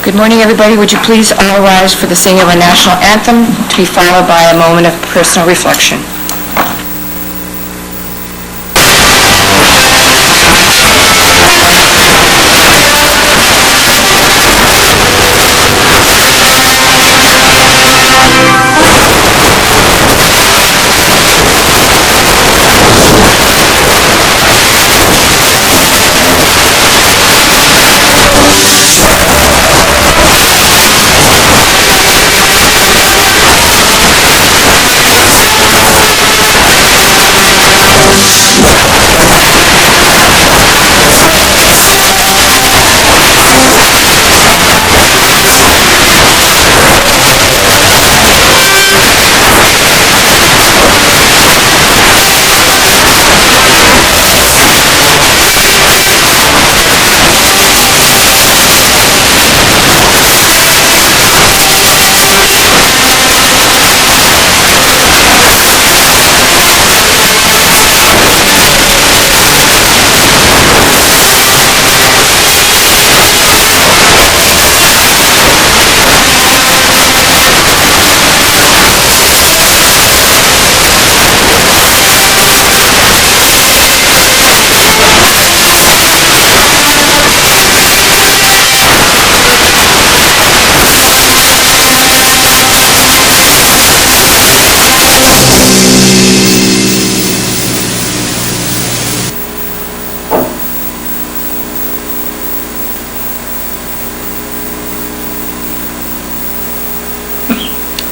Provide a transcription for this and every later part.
Good morning, everybody. Would you please all rise for the singing of our national anthem, to be followed by a moment of personal reflection.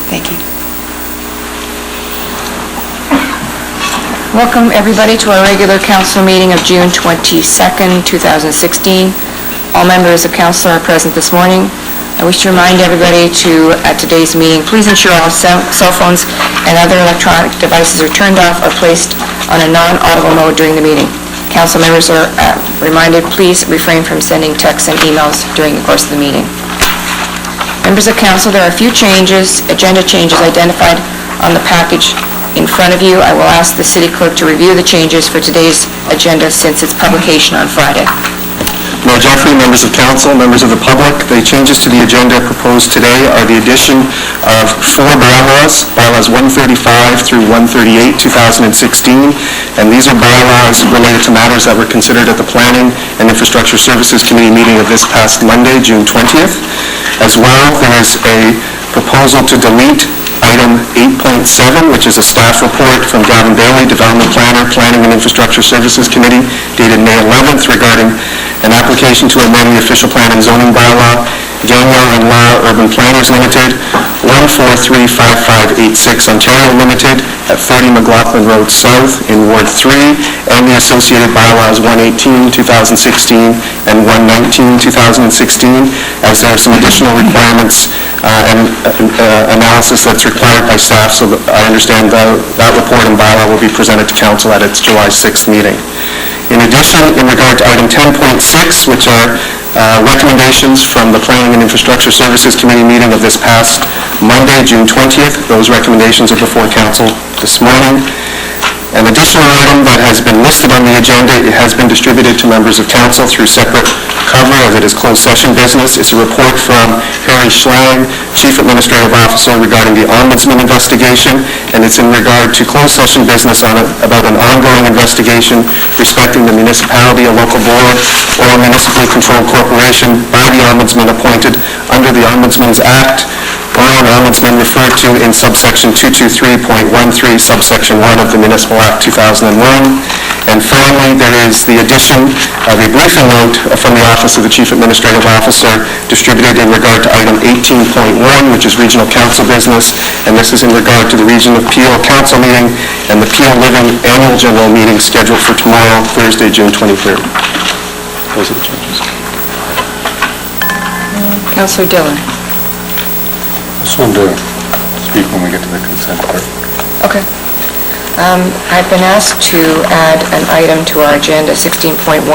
Thank you. Welcome, everybody, to our regular council meeting of June 22nd, 2016. All members of council are present this morning. I wish to remind everybody at today's meeting, please ensure all cell phones and other electronic devices are turned off or placed on a non-audible mode during the meeting. Council members are reminded, please refrain from sending texts and emails during the course of the meeting. Members of council, there are a few agenda changes identified on the package in front of you. I will ask the city clerk to review the changes for today's agenda since its publication on Friday. Mayor Jeffrey, members of council, members of the public, the changes to the agenda proposed today are the addition of 4 bylaws, bylaws 135 through 138, 2016, and these are bylaws related to matters that were considered at the Planning and Infrastructure Services Committee meeting of this past Monday, June 20th. As well, there is a proposal to delete item 8.7, which is a staff report from Gavin Bailey, Development Planner, Planning and Infrastructure Services Committee, dated May 11th, regarding an application to amend the official plan and zoning bylaw, Gagnon and Law Urban Planners Limited, 1435586 Ontario Limited, at 30 McLaughlin Road South in Ward 3, and the associated bylaws 118, 2016, and 119, 2016, as there are some additional requirements and analysis that's required by staff, so that I understand that report and bylaw will be presented to council at its July 6th meeting. In addition, in regard to item 10.6, which are recommendations from the Planning and Infrastructure Services Committee meeting of this past Monday, June 20th, those recommendations are before council this morning. An additional item that has been listed on the agenda, it has been distributed to members of council through separate cover as it is closed session business. It's a report from Harry Schlang, Chief Administrative Officer, regarding the Ombudsman investigation, and it's in regard to closed session business about an ongoing investigation respecting the municipality, a local board, or a municipally controlled corporation by the Ombudsman appointed under the Ombudsman's Act, or an Ombudsman referred to in subsection 223.13, subsection 1 of the Municipal Act 2001. And finally, there is the addition of a briefing note from the Office of the Chief Administrative Officer distributed in regard to item 18.1, which is Regional Council business, and this is in regard to the Region of Peel Council meeting and the Peel Living Annual General Meeting scheduled for tomorrow, Thursday, June 23rd. Those are the changes. Councillor Dillon. I just wanted to speak when we get to the consent part. Okay. I've been asked to add an item to our agenda, 16.1,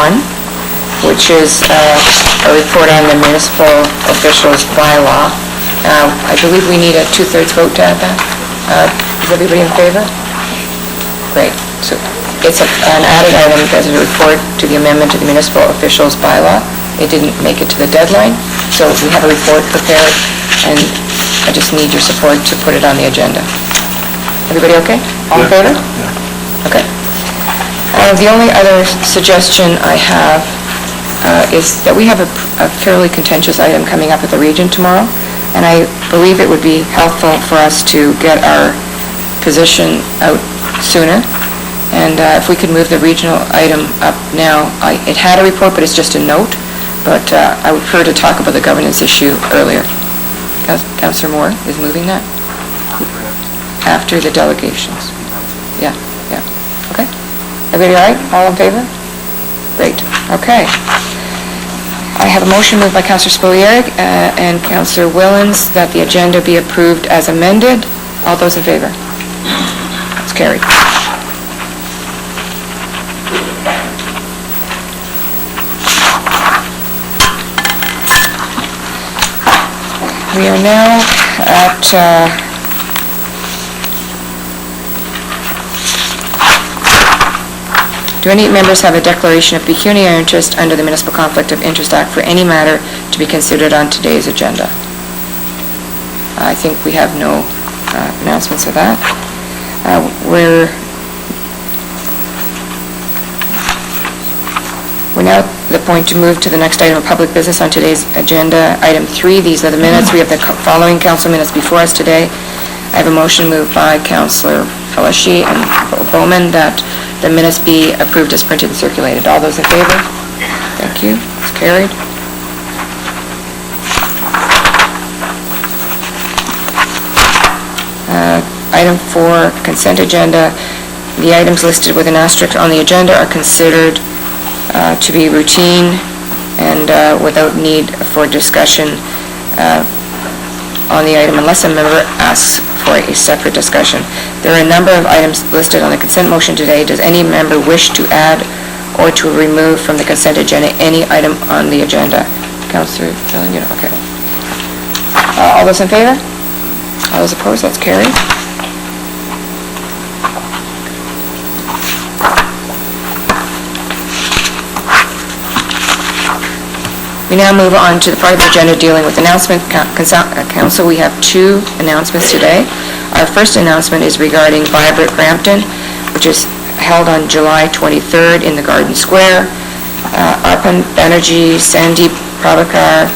which is a report on the municipal officials bylaw. I believe we need a 2/3 vote to add that. Is everybody in favor? Great. So it's an added item as a report to the amendment to the municipal officials bylaw. It didn't make it to the deadline. So we have a report prepared, and I just need your support to put it on the agenda. Everybody okay? All in favor? Okay. The only other suggestion I have is that we have a fairly contentious item coming up at the region tomorrow, and I believe it would be helpful for us to get our position out sooner. And if we could move the regional item up now, it had a report, but it's just a note, but I would prefer to talk about the governance issue earlier. Councillor Moore is moving that? After the delegations. Yeah, okay. Everybody all right? All in favor? Great, okay. I have a motion moved by Councillor Spolier and Councillor Willens that the agenda be approved as amended. All those in favor? It's carried. We are now at do any members have a declaration of pecuniary interest under the Municipal Conflict of Interest Act for any matter to be considered on today's agenda? I think we have no announcements of that. We're now at the point to move to the next item of public business on today's agenda. Item 3, these are the minutes. We have the following council minutes before us today. I have a motion moved by Councillor Felici and Bowman that the minutes be approved as printed and circulated. All those in favor? Thank you. It's carried. Item 4, consent agenda. The items listed with an asterisk on the agenda are considered to be routine and without need for discussion on the item unless a member asks for a separate discussion. There are a number of items listed on the consent motion today. Does any member wish to add or to remove from the consent agenda any item on the agenda? Councillor Fillion, okay. All those in favor? All those opposed? That's carried. We now move on to the part of the agenda dealing with announcement. Council, we have 2 announcements today. Our first announcement is regarding Vibrant Brampton, which is held on July 23rd in the Garden Square. Arpan Banerjee, Sandeep Prabhakar,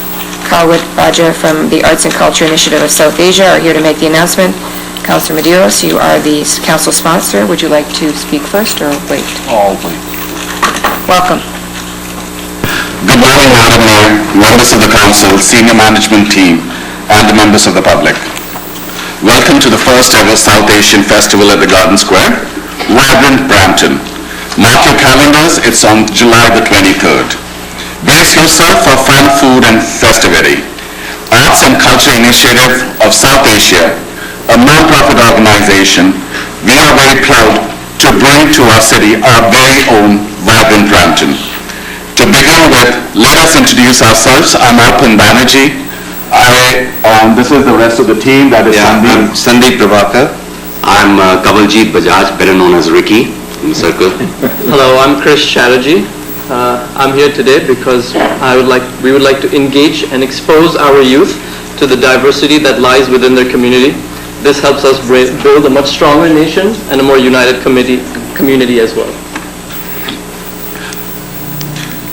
Kawit Baja from the Arts and Culture Initiative of South Asia are here to make the announcement. Councillor Medeiros, you are the council sponsor. Would you like to speak first or wait? All wait. Welcome. Good morning, Madam Mayor, members of the Council, senior management team, and the members of the public. Welcome to the first ever South Asian Festival at the Garden Square, Vibrant Brampton. Mark your calendars, it's on July the 23rd. Brace yourself for fun, food, and festivity. Arts and Culture Initiative of South Asia, a non-profit organization, we are very proud to bring to our city our very own Vibrant Brampton. To begin with, let us introduce ourselves. I'm Arpan Banerjee. This is the rest of the team. That is Sandeep. I'm Sandeep Prabhakar. I'm Kavaljit Bajaj, better known as Ricky in the circle. Hello, I'm Krish Chatterjee. I'm here today because we would like to engage and expose our youth to the diversity that lies within their community. This helps us build a much stronger nation and a more united community as well.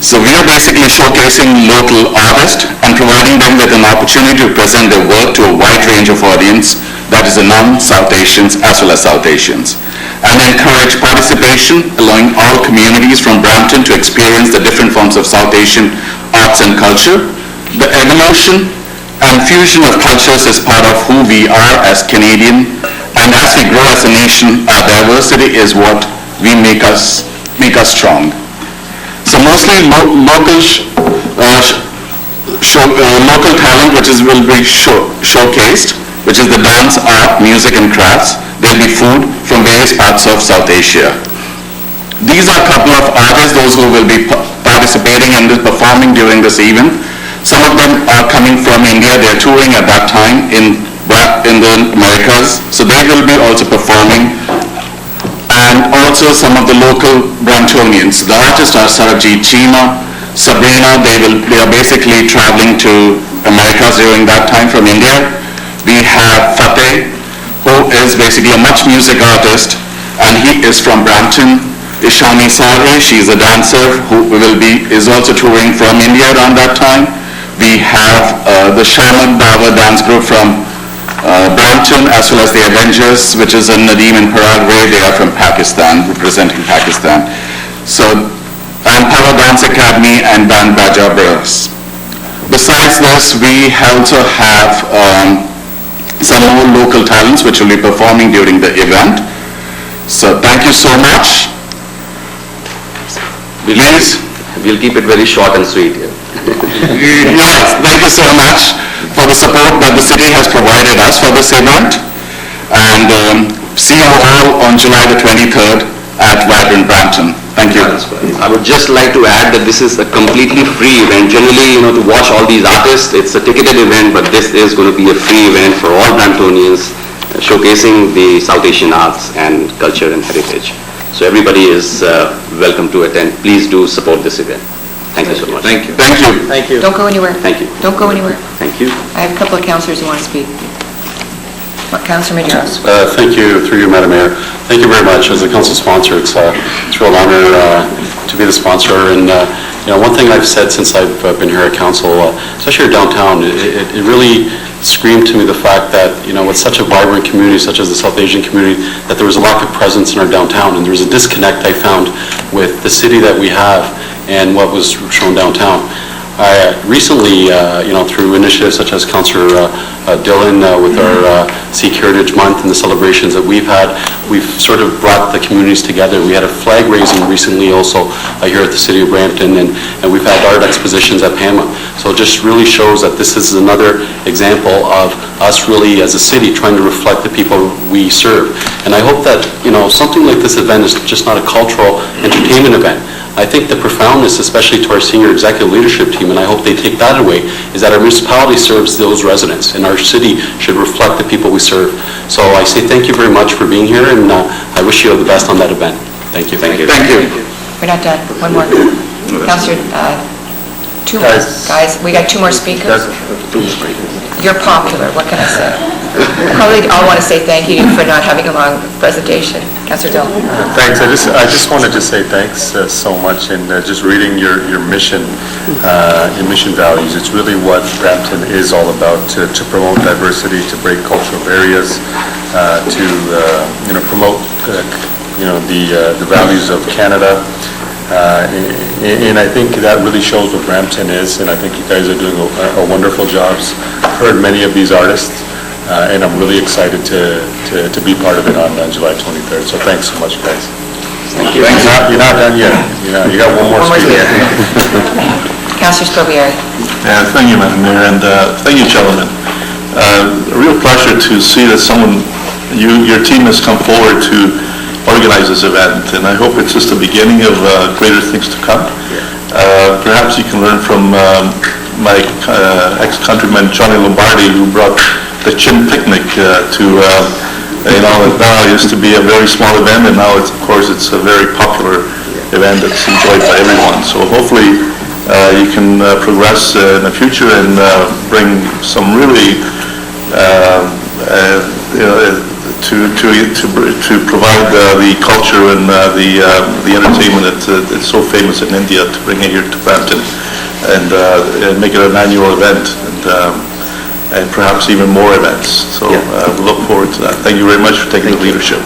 So we are basically showcasing local artists and providing them with an opportunity to present their work to a wide range of audience, that is the non-South Asians as well as South Asians, and encourage participation, allowing all communities from Brampton to experience the different forms of South Asian arts and culture. The evolution and fusion of cultures is part of who we are as Canadian, and as we grow as a nation, our diversity is what make us strong. So mostly local talent will be showcased, which is the dance, art, music and crafts. There will be food from various parts of South Asia. These are a couple of artists, those who will be participating and performing during this event. Some of them are coming from India. They are touring at that time in the Americas, so they will be also performing. And also some of the local Bramptonians. The artists are Sarabjit Cheema, Sabrina, they are basically traveling to Americas during that time from India. We have Fateh, who is basically a much music artist, and he is from Brampton. Ishani Sare, she's a dancer who is also touring from India around that time. We have the Sharman Baba dance group from Brampton, as well as the Avengers, which is in Nadeem and Paraguay. They are from Pakistan, representing Pakistan. So, and Para Dance Academy and Band Baja Bros. Besides this, we also have some more local talents which will be performing during the event. So thank you so much. Please. We'll keep it very short and sweet. Yes, thank you so much for the support that the city has provided us for this event. And see you all on July the 23rd at Vibrant Brampton. Thank you. I would just like to add that this is a completely free event. Generally, to watch all these artists, it's a ticketed event, but this is going to be a free event for all Bramptonians, showcasing the South Asian arts and culture and heritage. So everybody is welcome to attend. Please do support this event. Thank you so much. Thank you. Thank you. Thank you. Don't go anywhere. Thank you. Don't go anywhere. Thank you. I have a couple of councillors who want to speak. Councillor Medeiros. Thank you, through you, Madam Mayor. Thank you very much. As a council sponsor, it's a real honor to be the sponsor. And one thing I've said since I've been here at council, especially here downtown, it really screamed to me the fact that, with such a vibrant community, such as the South Asian community, that there was a lack of presence in our downtown. And there was a disconnect I found with the city that we have and what was shown downtown. Recently, through initiatives such as Councillor Dillon with our Sikh Heritage Month and the celebrations that we've had, we've sort of brought the communities together. We had a flag raising recently also here at the City of Brampton, and we've had art expositions at PAMA. So it just really shows that this is another example of us really as a city trying to reflect the people we serve. And I hope that, something like this event is just not a cultural entertainment event. I think the profoundness, especially to our senior executive leadership team, and I hope they take that away, is that our municipality serves those residents, and our city should reflect the people we serve. So I say thank you very much for being here, and I wish you all the best on that event. Thank you. Thank you. Thank you. We're not done. One more. Councillor, two more. Guys, we got two more speakers. You're popular. What can I say? Probably all want to say thank you for not having a long presentation. Councillor Dill. Thanks. I just wanted to say thanks so much, and just reading your mission values. It's really what Brampton is all about: to promote diversity, to break cultural barriers, to promote the values of Canada. And I think that really shows what Brampton is, and I think you guys are doing a wonderful job. Heard many of these artists. And I'm really excited to be part of it on July 23rd. So thanks so much, guys. Thank you. You're not done yet. You got one more speaker. Councillor Scovieri. Thank you, Madam Mayor, and thank you, gentlemen. A real pleasure to see that your team has come forward to organize this event, and I hope it's just the beginning of greater things to come. Perhaps you can learn from my ex-countryman Johnny Lombardi, who brought the Chin Picnic to, now it used to be a very small event, and now it's a very popular event that's enjoyed by everyone. So hopefully you can progress in the future and bring some really, to provide the culture and the entertainment that's so famous in India, to bring it here to Brampton and make it an annual event. And perhaps even more events. So we look forward to that. Thank you very much for taking the leadership.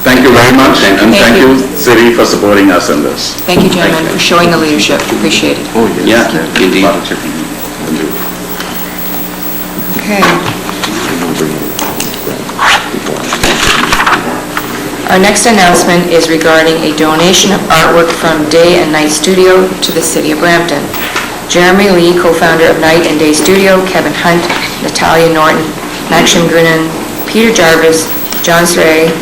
Thank you very much, and thank you, City, for supporting us in this. Thank you, gentlemen, for showing the leadership. Appreciate it. Oh, yes. Yeah, indeed. Okay. Our next announcement is regarding a donation of artwork from Day and Night Studio to the City of Brampton. Jeremy Lee, co-founder of Night and Day Studio, Kevin Hunt, Natalia Norton, Maxim Grunin, Peter Jarvis, John Sray,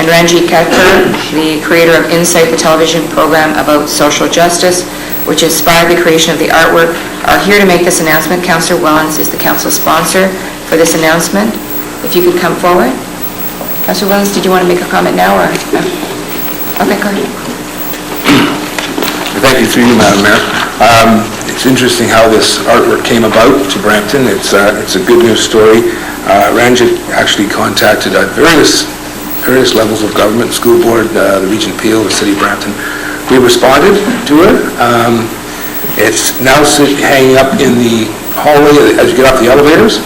and Ranjit Katkar, the creator of Insight, the television program about social justice, which inspired the creation of the artwork, are here to make this announcement. Councillor Wellens is the council sponsor for this announcement. If you could come forward. Councillor Wellens, did you want to make a comment now, or? Okay, go ahead. Thank you through you, Madam Mayor. It's interesting how this artwork came about to Brampton. It's a good news story. Ranjit actually contacted various levels of government, school board, the Region Peel, the City of Brampton. We responded to it. It's now hanging up in the hallway as you get off the elevators.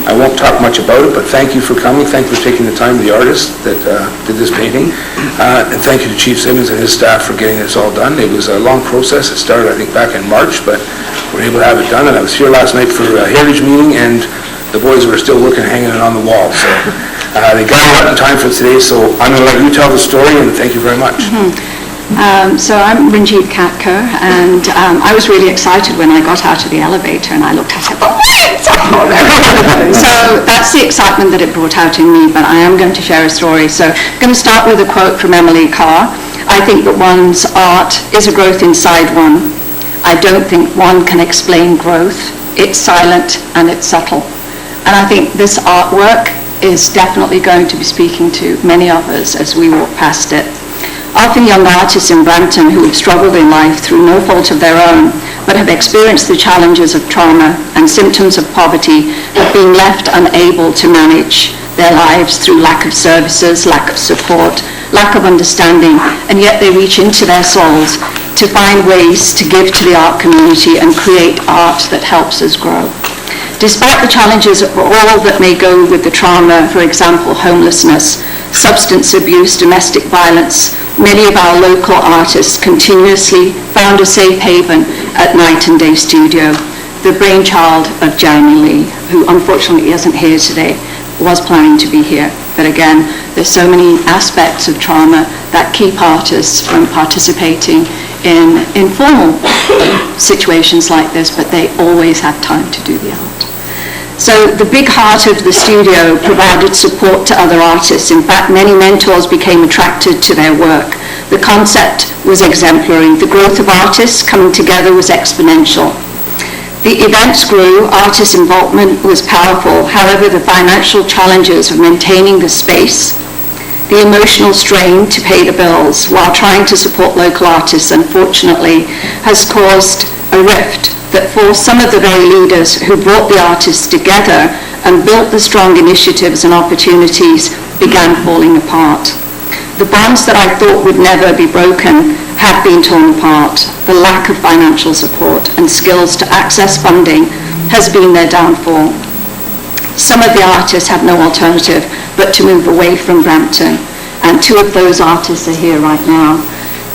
I won't talk much about it, but thank you for coming. Thank you for taking the time, the artist that did this painting. And thank you to Chief Simmons and his staff for getting this all done. It was a long process. It started, I think, back in March, but we were able to have it done. And I was here last night for a heritage meeting, and the boys were still working, hanging it on the wall. So they got it up in time for today, so I'm going to let you tell the story, and thank you very much. So I'm Ranjit Katkar, and I was really excited when I got out of the elevator and I looked at it, so that's the excitement that it brought out in me, but I am going to share a story. So I'm going to start with a quote from Emily Carr. I think that one's art is a growth inside one. I don't think one can explain growth. It's silent and it's subtle. And I think this artwork is definitely going to be speaking to many of us as we walk past it. Often young artists in Brampton who have struggled in life through no fault of their own, but have experienced the challenges of trauma and symptoms of poverty, have been left unable to manage their lives through lack of services, lack of support, lack of understanding, and yet they reach into their souls to find ways to give to the art community and create art that helps us grow. Despite the challenges of all that may go with the trauma, for example, homelessness, substance abuse, domestic violence, many of our local artists continuously found a safe haven at Night and Day Studio, the brainchild of Jeremy Lee, who unfortunately isn't here today, was planning to be here. But again, there's so many aspects of trauma that keep artists from participating in informal situations like this, but they always have time to do the art. So the big heart of the studio provided support to other artists. In fact, many mentors became attracted to their work. The concept was exemplary. The growth of artists coming together was exponential. The events grew, artist involvement was powerful. However, the financial challenges of maintaining the space, the emotional strain to pay the bills while trying to support local artists, unfortunately, has caused a rift that forced some of the very leaders who brought the artists together and built the strong initiatives and opportunities began falling apart. The bonds that I thought would never be broken have been torn apart. The lack of financial support and skills to access funding has been their downfall. Some of the artists have no alternative but to move away from Brampton, and two of those artists are here right now,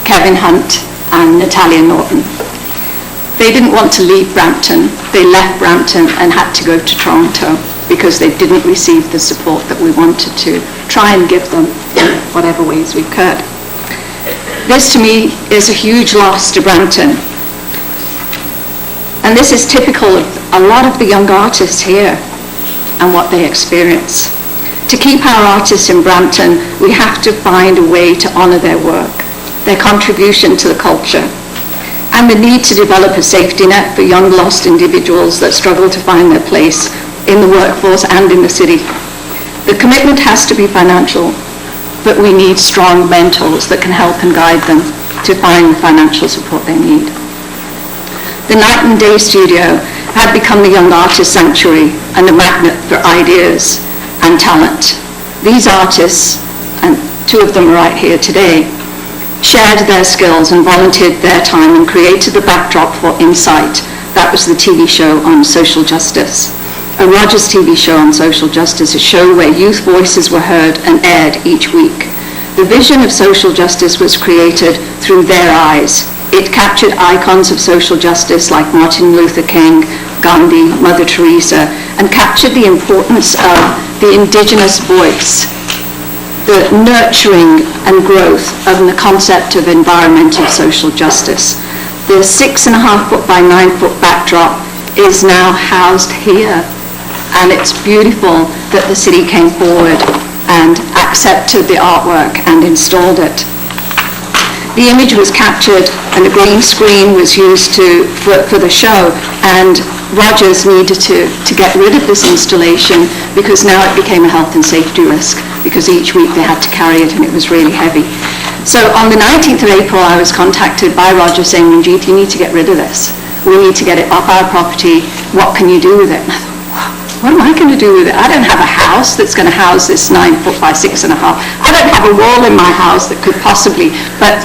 Kevin Hunt and Natalia Norton. They didn't want to leave Brampton. They left Brampton and had to go to Toronto because they didn't receive the support that we wanted to try and give them in whatever ways we could. This to me is a huge loss to Brampton. And this is typical of a lot of the young artists here and what they experience. To keep our artists in Brampton, we have to find a way to honour their work, their contribution to the culture, and the need to develop a safety net for young lost individuals that struggle to find their place in the workforce and in the city. The commitment has to be financial, but we need strong mentors that can help and guide them to find the financial support they need. The Night and Day Studio had become the young artist sanctuary and a magnet for ideas and talent. These artists, and two of them are right here today, shared their skills and volunteered their time and created the backdrop for Insight. That was the TV show on social justice. A Rogers TV show on social justice, a show where youth voices were heard and aired each week. The vision of social justice was created through their eyes. It captured icons of social justice like Martin Luther King, Gandhi, Mother Teresa, and captured the importance of the Indigenous voice, the nurturing and growth of the concept of environmental social justice. The 6.5 foot by 9 foot backdrop is now housed here, and it's beautiful that the city came forward and accepted the artwork and installed it. The image was captured and a green screen was used for the show, and Rogers needed to get rid of this installation because now it became a health and safety risk, because each week they had to carry it and it was really heavy. So on the 19th of April, I was contacted by Roger saying, Ranjit, you need to get rid of this. We need to get it off our property. What can you do with it? And I thought, what am I going to do with it? I don't have a house that's going to house this 9 foot by 6.5. I don't have a wall in my house that could possibly, but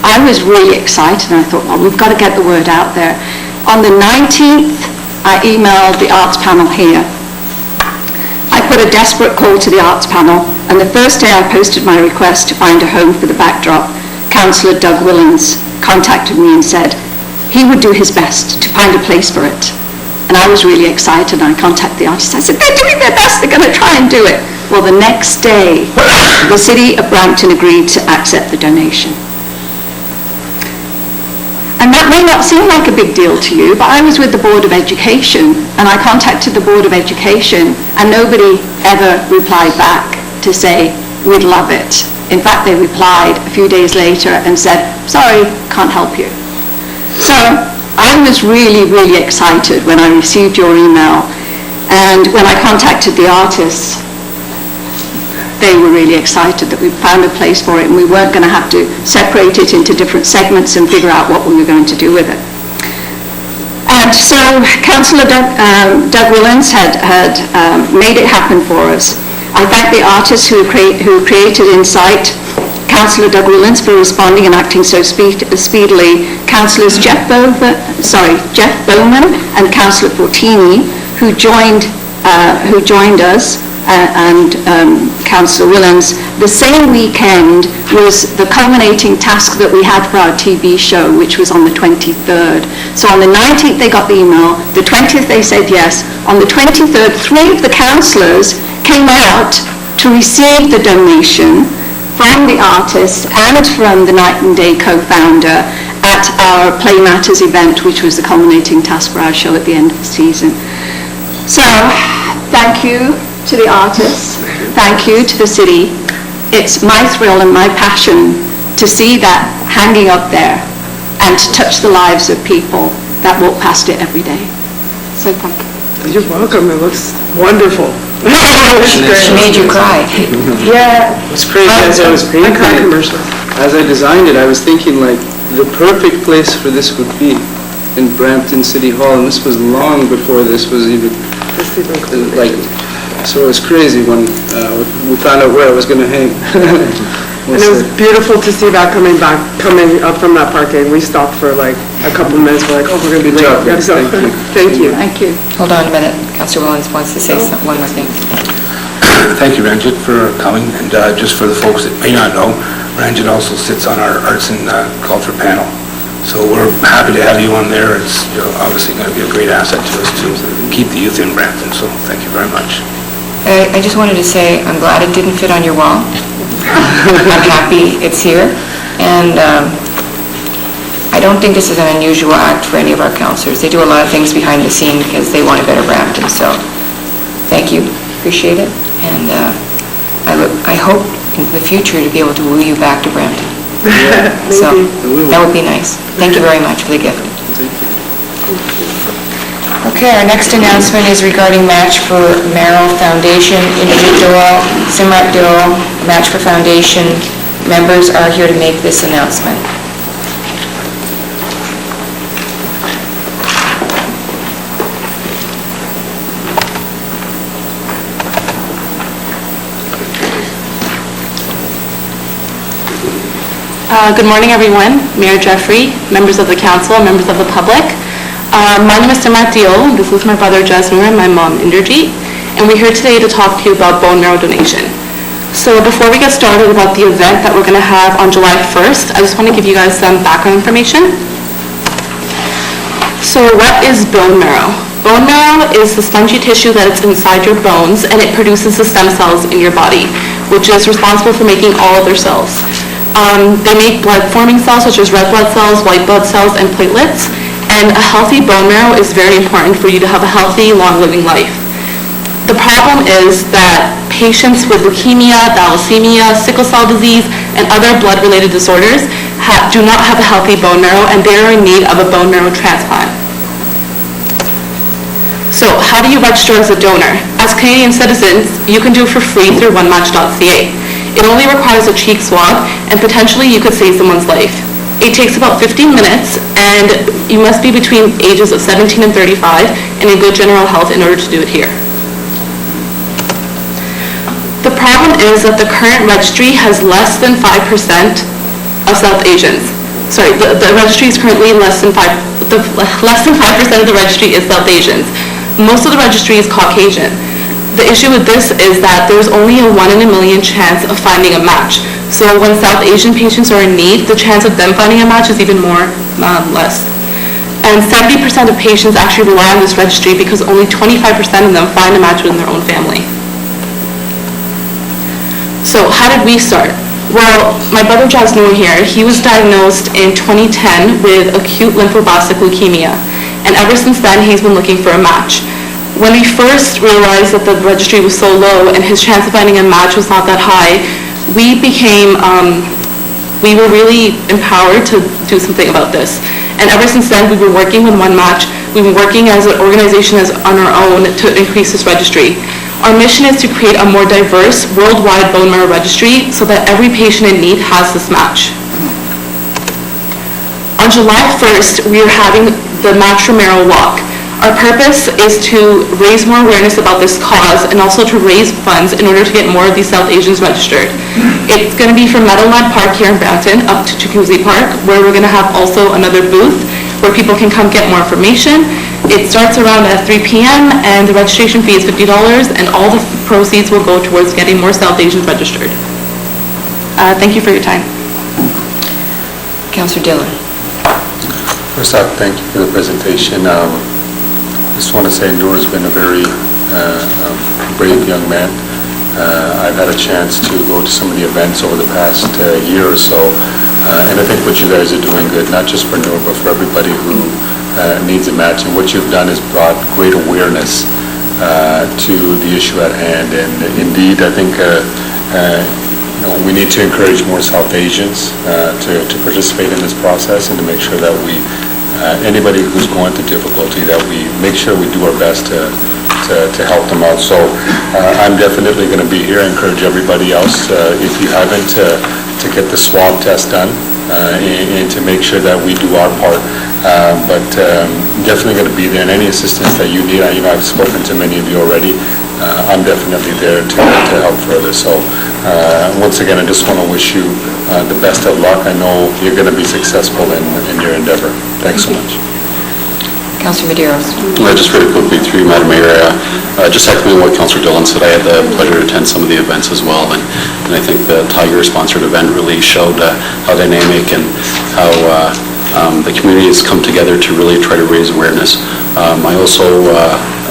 I was really excited and I thought, well, we've got to get the word out there. On the 19th, I emailed the arts panel here. I put a desperate call to the arts panel, and the first day I posted my request to find a home for the backdrop, Councillor Doug Willans contacted me and said he would do his best to find a place for it. And I was really excited, and I contacted the artists. I said, they're doing their best, they're going to try and do it. Well, the next day, the City of Brampton agreed to accept the donation. And that may not seem like a big deal to you, but I was with the Board of Education, and I contacted the Board of Education, and nobody ever replied back to say, we'd love it. In fact, they replied a few days later and said, sorry, can't help you. So I was really, really excited when I received your email, and when I contacted the artists, they were really excited that we found a place for it and we weren't going to have to separate it into different segments and figure out what we were going to do with it. And so Councillor Doug Willans had made it happen for us. I thank the artists who created Insight, Councillor Doug Willans for responding and acting so speedily, Councillors Jeff Bowman and Councillor Fortini who joined us, and Councillor Willans. The same weekend was the culminating task that we had for our TV show, which was on the 23rd. So on the 19th they got the email, the 20th they said yes. On the 23rd, 3 of the councillors came out to receive the donation from the artist and from the Night and Day co-founder at our Play Matters event, which was the culminating task for our show at the end of the season. So, thank you to the artists, thank you to the city. It's my thrill and my passion to see that hanging up there and to touch the lives of people that walk past it every day. So thank you. You're welcome, it looks wonderful. She made you cry. Yeah. It's crazy, as I was painting it, as I designed it, I was thinking like the perfect place for this would be in Brampton City Hall, and this was long before this was even like. So it was crazy when we found out where it was going to hang. And it was beautiful to see that coming up from that parking. We stopped for like a couple minutes. We're like, oh, we're going to be late. So, thank you. Thank you. Hold on a minute. Councillor Willans wants to say one more thing. Thank you, Ranjit, for coming. And just for the folks that may not know, Ranjit also sits on our Arts and Culture panel. So we're happy to have you on there. It's obviously going to be a great asset to us to keep the youth in Brampton. So thank you very much. I just wanted to say I'm glad it didn't fit on your wall. I'm happy it's here. And I don't think this is an unusual act for any of our councillors. They do a lot of things behind the scene because they want a better Brampton. So thank you. Appreciate it. And I hope in the future to be able to woo you back to Brampton. So that would be nice. Thank you very much for the gift. Okay, our next announcement is regarding Match for Merrill Foundation. Indrajit Doyle, Simrat Doyle, Match for Foundation members are here to make this announcement. Good morning, everyone. Mayor Jeffrey, members of the council, members of the public. My name is Simrat Doyle. This is my brother Jasmine and my mom Indrajit, and we're here today to talk to you about bone marrow donation. So before we get started about the event that we're going to have on July 1st, I just want to give you guys some background information. So what is bone marrow? Bone marrow is the spongy tissue that is inside your bones, and it produces the stem cells in your body, which is responsible for making all other cells. They make blood-forming cells such as red blood cells, white blood cells, and platelets. And a healthy bone marrow is very important for you to have a healthy, long-living life. The problem is that patients with leukemia, thalassemia, sickle cell disease, and other blood-related disorders do not have a healthy bone marrow, and they are in need of a bone marrow transplant. So how do you register as a donor? As Canadian citizens, you can do it for free through onematch.ca. It only requires a cheek swab, and potentially you could save someone's life. It takes about 15 minutes, and you must be between ages of 17 and 35 and in good general health in order to do it here. The problem is that the current registry has less than 5% of South Asians. Sorry, the registry is currently less than 5% of the registry is South Asians. Most of the registry is Caucasian. The issue with this is that there's only a 1 in a million chance of finding a match. So when South Asian patients are in need, the chance of them finding a match is even less. And 70% of patients actually rely on this registry because only 25% of them find a match within their own family. So how did we start? Well, my brother Jasnoor here, he was diagnosed in 2010 with acute lymphoblastic leukemia. And ever since then, he's been looking for a match. When we first realized that the registry was so low and his chance of finding a match was not that high, we were really empowered to do something about this. And ever since then, we've been working with One Match. We've been working as an organization on our own to increase this registry. Our mission is to create a more diverse worldwide bone marrow registry so that every patient in need has this match. On July 1st, we are having the Match for Marrow Walk. Our purpose is to raise more awareness about this cause and also to raise funds in order to get more of these South Asians registered. It's going to be from Meadowland Park here in Brampton up to Jacuzzi Park, where we're going to have also another booth where people can come get more information. It starts around at 3 p.m. and the registration fee is $50, and all the proceeds will go towards getting more South Asians registered. Thank you for your time. Councillor Dillon. First off, thank you for the presentation. I just want to say Noor's been a very brave young man. I've had a chance to go to some of the events over the past year or so, and I think what you guys are doing good, not just for Noor, but for everybody who needs a match. And what you've done is brought great awareness to the issue at hand. And indeed, I think we need to encourage more South Asians to participate in this process and to make sure that anybody who's going through difficulty, that we make sure we do our best to help them out. So I'm definitely going to be here. I encourage everybody else, if you haven't, to get the swab test done and to make sure that we do our part. But definitely going to be there, and any assistance that you need. I've spoken to many of you already. I'm definitely there to help further. So once again, I just want to wish you the best of luck. I know you're going to be successful in your endeavor. Thanks so much. Councillor Medeiros. Just very quickly through you, Madam Mayor, just echoing what Councillor Dillon said, I had the pleasure to attend some of the events as well, and I think the Tiger-sponsored event really showed how dynamic and how the community has come together to really try to raise awareness. I also,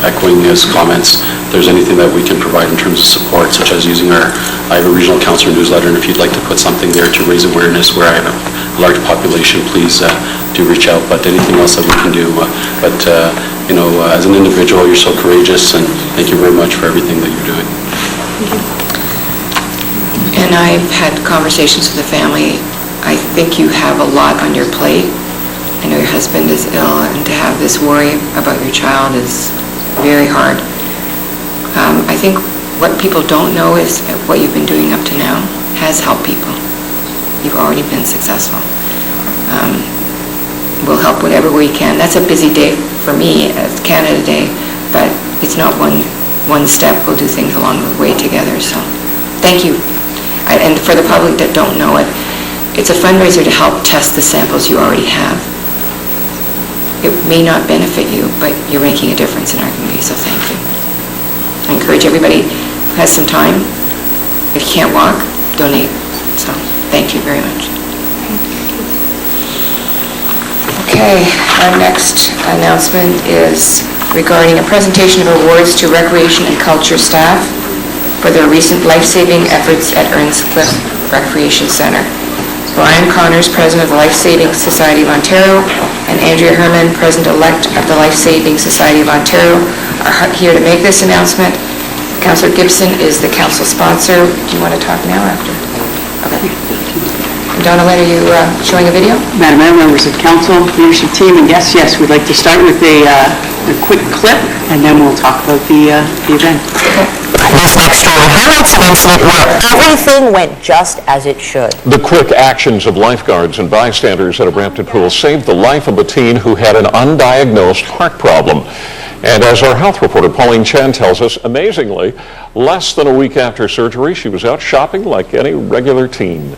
echoing his comments, if there's anything that we can provide in terms of support, such as using I have a regional councillor newsletter, and if you'd like to put something there to raise awareness where I have a large population, please do reach out. But anything else that we can do, as an individual, you're so courageous, and thank you very much for everything that you're doing. And I've had conversations with the family. I think you have a lot on your plate. I know your husband is ill, and to have this worry about your child is very hard. I think what people don't know is what you've been doing up to now has helped people. You've already been successful. We'll help whatever we can. That's a busy day for me as Canada Day, but it's not one step. We'll do things along the way together. So thank you. And for the public that don't know it, it's a fundraiser to help test the samples you already have. It may not benefit you, but you're making a difference in our community, so thank you. I encourage everybody who has some time, if you can't walk, donate. So thank you very much. Okay, our next announcement is regarding a presentation of awards to recreation and culture staff for their recent life-saving efforts at Earnscliffe Recreation Centre. Brian Connors, President of the Life-Saving Society of Ontario, and Andrea Herman, President-elect of the Life-Saving Society of Ontario, are here to make this announcement. Councillor Gibson is the council sponsor. Do you want to talk now or after? Okay. And Donalyn, are you showing a video? Madam Mayor, members of council, leadership team, and yes, we'd like to start with a quick clip, and then we'll talk about the event. Okay. this next story highlights an incident where everything went just as it should. The quick actions of lifeguards and bystanders at a Brampton pool saved the life of a teen who had an undiagnosed heart problem. And as our health reporter Pauline Chan tells us, amazingly, less than a week after surgery, she was out shopping like any regular teen.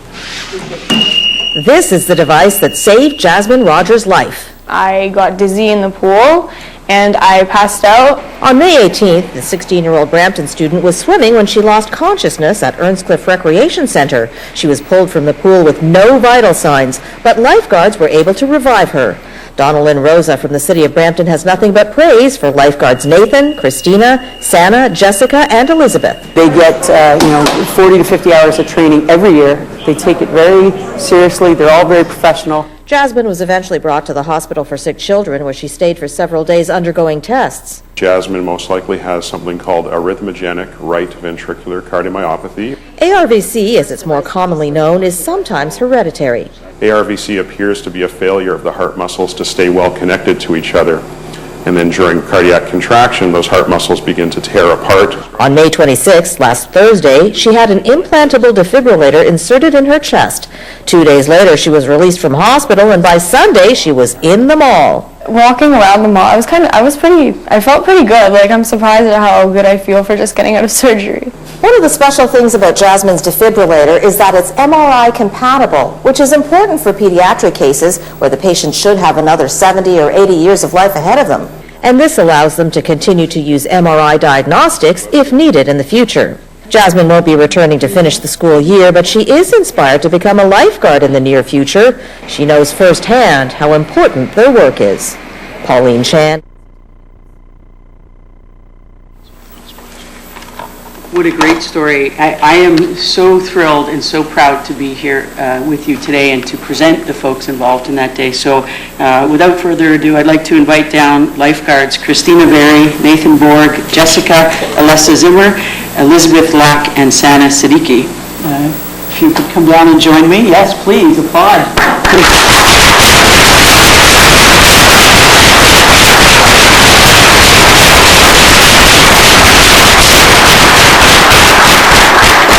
This is the device that saved Jasmine Rogers' life. I got dizzy in the pool and I passed out. On May 18th, the 16-year-old Brampton student was swimming when she lost consciousness at Earnscliffe Recreation Center. She was pulled from the pool with no vital signs, but lifeguards were able to revive her. Donalyn Rosa from the city of Brampton has nothing but praise for lifeguards Nathan, Christina, Sana, Jessica, and Elizabeth. They get, 40 to 50 hours of training every year. They take it very seriously. They're all very professional. Jasmine was eventually brought to the hospital for sick children, where she stayed for several days undergoing tests. Jasmine most likely has something called arrhythmogenic right ventricular cardiomyopathy. ARVC, as it's more commonly known, is sometimes hereditary. ARVC appears to be a failure of the heart muscles to stay well connected to each other. And then during cardiac contraction, those heart muscles begin to tear apart. On May 26th, last Thursday, she had an implantable defibrillator inserted in her chest. 2 days later, she was released from hospital, and by Sunday, she was in the mall. Walking around the mall, I felt pretty good. Like, I'm surprised at how good I feel for just getting out of surgery. One of the special things about Jasmine's defibrillator is that it's MRI compatible, which is important for pediatric cases where the patient should have another 70 or 80 years of life ahead of them. And this allows them to continue to use MRI diagnostics if needed in the future. Jasmine won't be returning to finish the school year, but she is inspired to become a lifeguard in the near future. She knows firsthand how important their work is. Pauline Chan. What a great story. I am so thrilled and so proud to be here with you today and to present the folks involved in that day. So without further ado, I'd like to invite down lifeguards Christina Berry, Nathan Borg, Jessica Alessa Zimmer, Elizabeth Lack, and Sana Siddiqui. If you could come down and join me. Yes, please, applaud.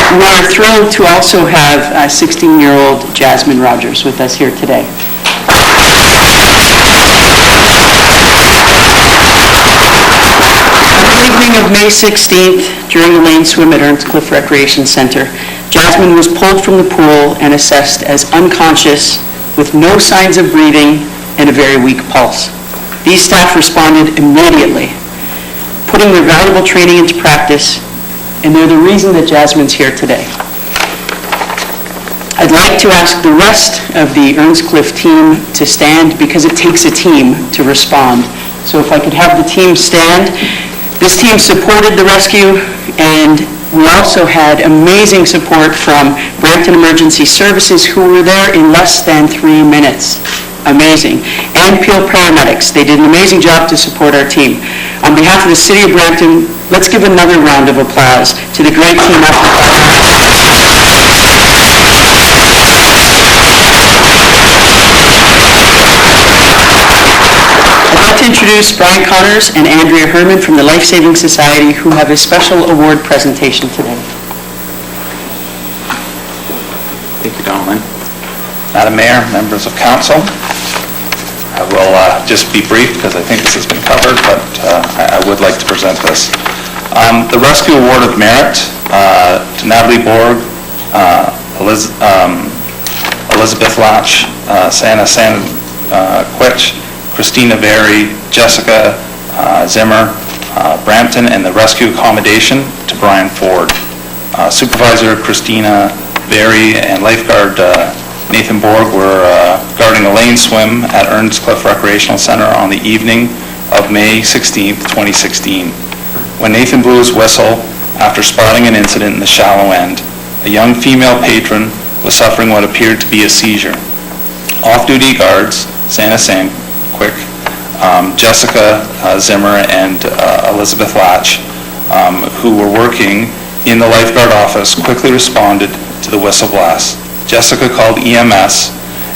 We are thrilled to also have 16-year-old Jasmine Rogers with us here today. On the evening of May 16th, during a lane swim at Earnscliffe Recreation Center, Jasmine was pulled from the pool and assessed as unconscious with no signs of breathing and a very weak pulse. These staff responded immediately, putting their valuable training into practice, and they're the reason that Jasmine's here today. I'd like to ask the rest of the Earnscliffe team to stand because it takes a team to respond. So if I could have the team stand. This team supported the rescue, and we also had amazing support from Brampton Emergency Services, who were there in less than 3 minutes. Amazing. And Peel Paramedics. They did an amazing job to support our team. On behalf of the City of Brampton, let's give another round of applause to the great team effort. I'd like to introduce Brian Connors and Andrea Herman from the Life Saving Society, who have a special award presentation today. Thank you, Donalyn. Madam Mayor, members of council, I will just be brief because I think this has been covered, but I would like to present this. The Rescue Award of Merit to Natalie Borg, Elizabeth Latch, Sana Quitch, Christina Berry, Jessica Zimmer, Brampton, and the Rescue Accommodation to Brian Ford. Supervisor Christina Berry and lifeguard Nathan Borg were guarding a lane swim at Earnscliffe Recreational Center on the evening of May 16th, 2016. When Nathan blew his whistle after spotting an incident in the shallow end, a young female patron was suffering what appeared to be a seizure. Off-duty guards, Sana Quick, Jessica Zimmer, and Elizabeth Latch, who were working in the lifeguard office, quickly responded to the whistle blast. Jessica called EMS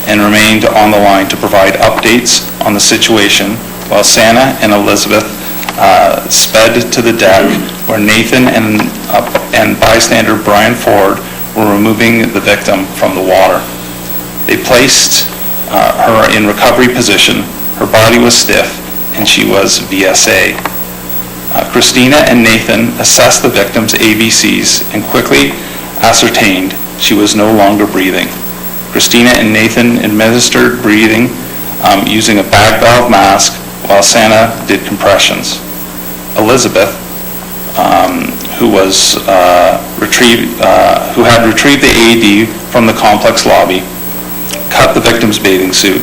and remained on the line to provide updates on the situation, while Sana and Elizabeth sped to the deck where Nathan and bystander Brian Ford were removing the victim from the water. They placed her in recovery position. Her body was stiff and she was VSA. Christina and Nathan assessed the victim's ABCs and quickly ascertained she was no longer breathing. Christina and Nathan administered breathing using a bag valve mask while Santa did compressions. Elizabeth, who had retrieved the AED from the complex lobby, cut the victim's bathing suit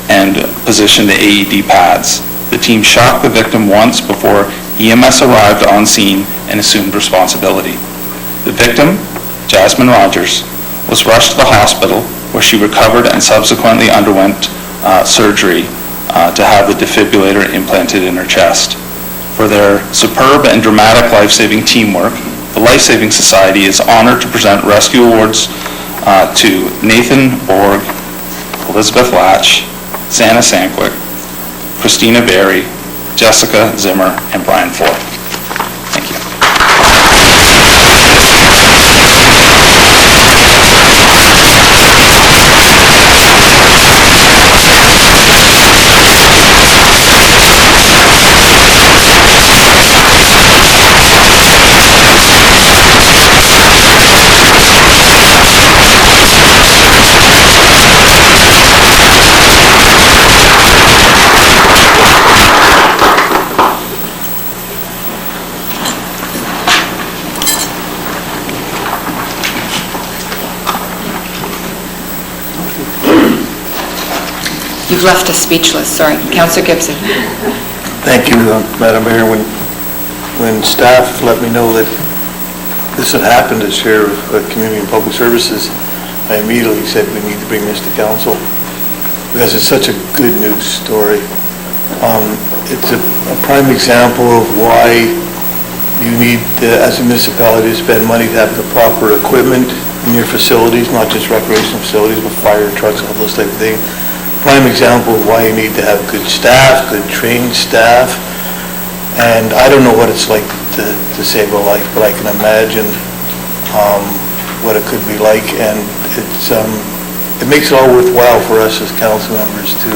and positioned the AED pads. The team shocked the victim once before EMS arrived on scene and assumed responsibility. The victim, Jasmine Rogers, was rushed to the hospital where she recovered and subsequently underwent surgery to have the defibrillator implanted in her chest. For their superb and dramatic life-saving teamwork, the Life-Saving Society is honored to present rescue awards to Nathan Borg, Elizabeth Latch, Santa Sanquick, Christina Berry, Jessica Zimmer, and Brian Ford. Thank you. You've left us speechless, sorry. Councillor Gibson. Thank you, Madam Mayor. When staff let me know that this had happened as Chair of Community and Public Services, I immediately said we need to bring this to council because it's such a good news story. It's a prime example of why you need, as a municipality, to spend money to have the proper equipment in your facilities, not just recreational facilities, but fire trucks, all those type of things. Prime example of why you need to have good staff, good trained staff. And I don't know what it's like to save a life, but I can imagine what it could be like. And it makes it all worthwhile for us as council members to,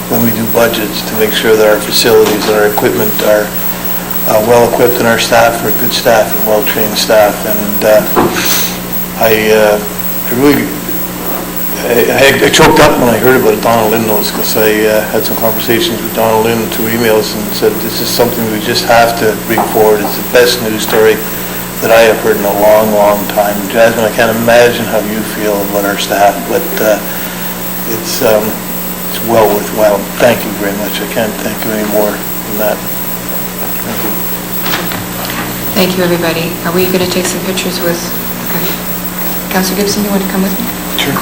when we do budgets, to make sure that our facilities and our equipment are well-equipped and our staff are good staff and well-trained staff. And I choked up when I heard about Donald Lindell's because I had some conversations with Donald Lind through emails and said this is something we just have to bring forward. It's the best news story that I have heard in a long, long time. Jasmine, I can't imagine how you feel about our staff, but it's well worthwhile. Thank you very much. I can't thank you any more than that. Thank you. Thank you, everybody. Are we going to take some pictures with... Okay. Councillor Gibson, you want to come with me? Sure.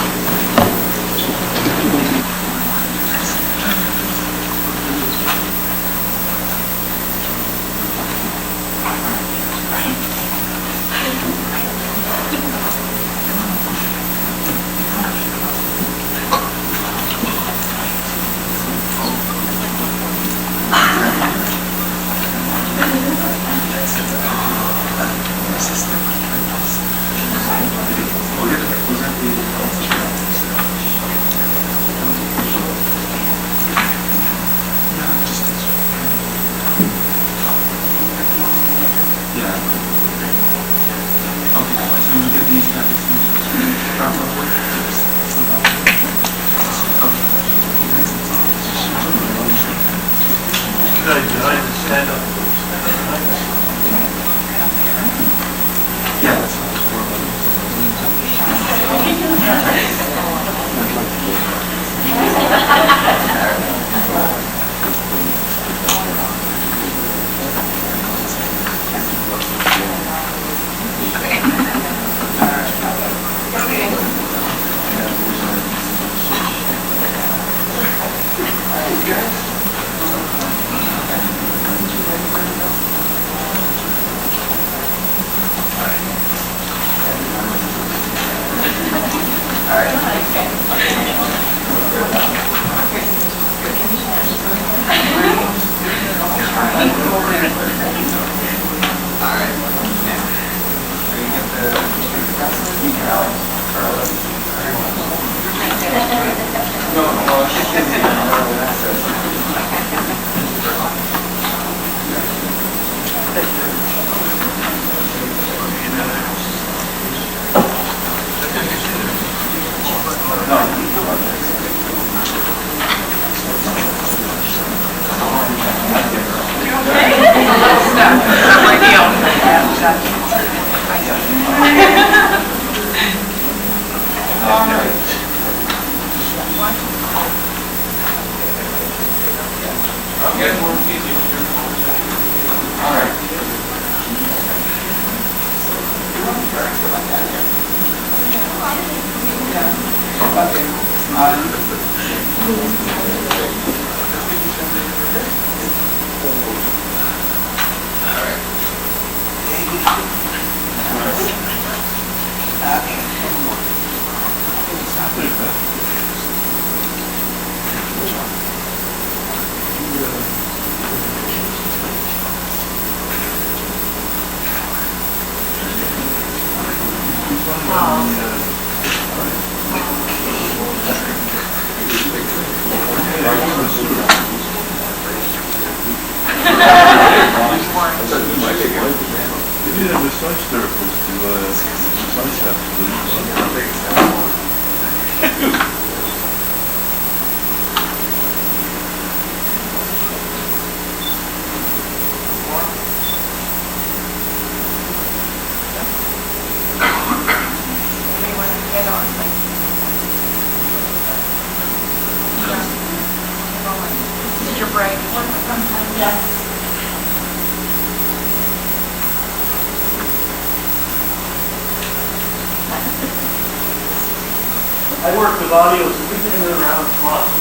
I work with audio, so we can move around spots.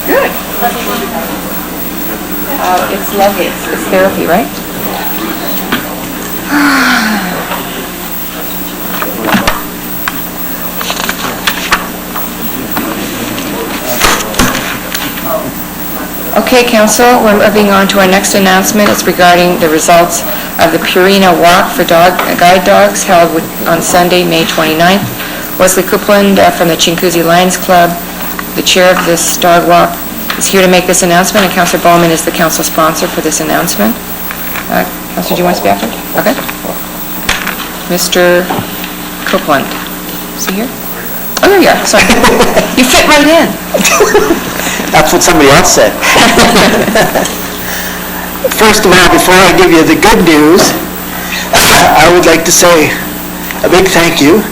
Good. It's lovely. It's therapy, right? Okay, Council, we're moving on to our next announcement. It's regarding the results of the Purina Walk for guide dogs held on Sunday, May 29th. Wesley Copeland from the Chinguacousy Lions Club, the chair of this dog walk, is here to make this announcement, and Councillor Bowman is the council sponsor for this announcement. Councillor, do you want to speak after? Okay. Mr. Copeland, is he here? Oh, there you are, sorry. You fit right in. That's what somebody else said. First of all, before I give you the good news, I would like to say a big thank you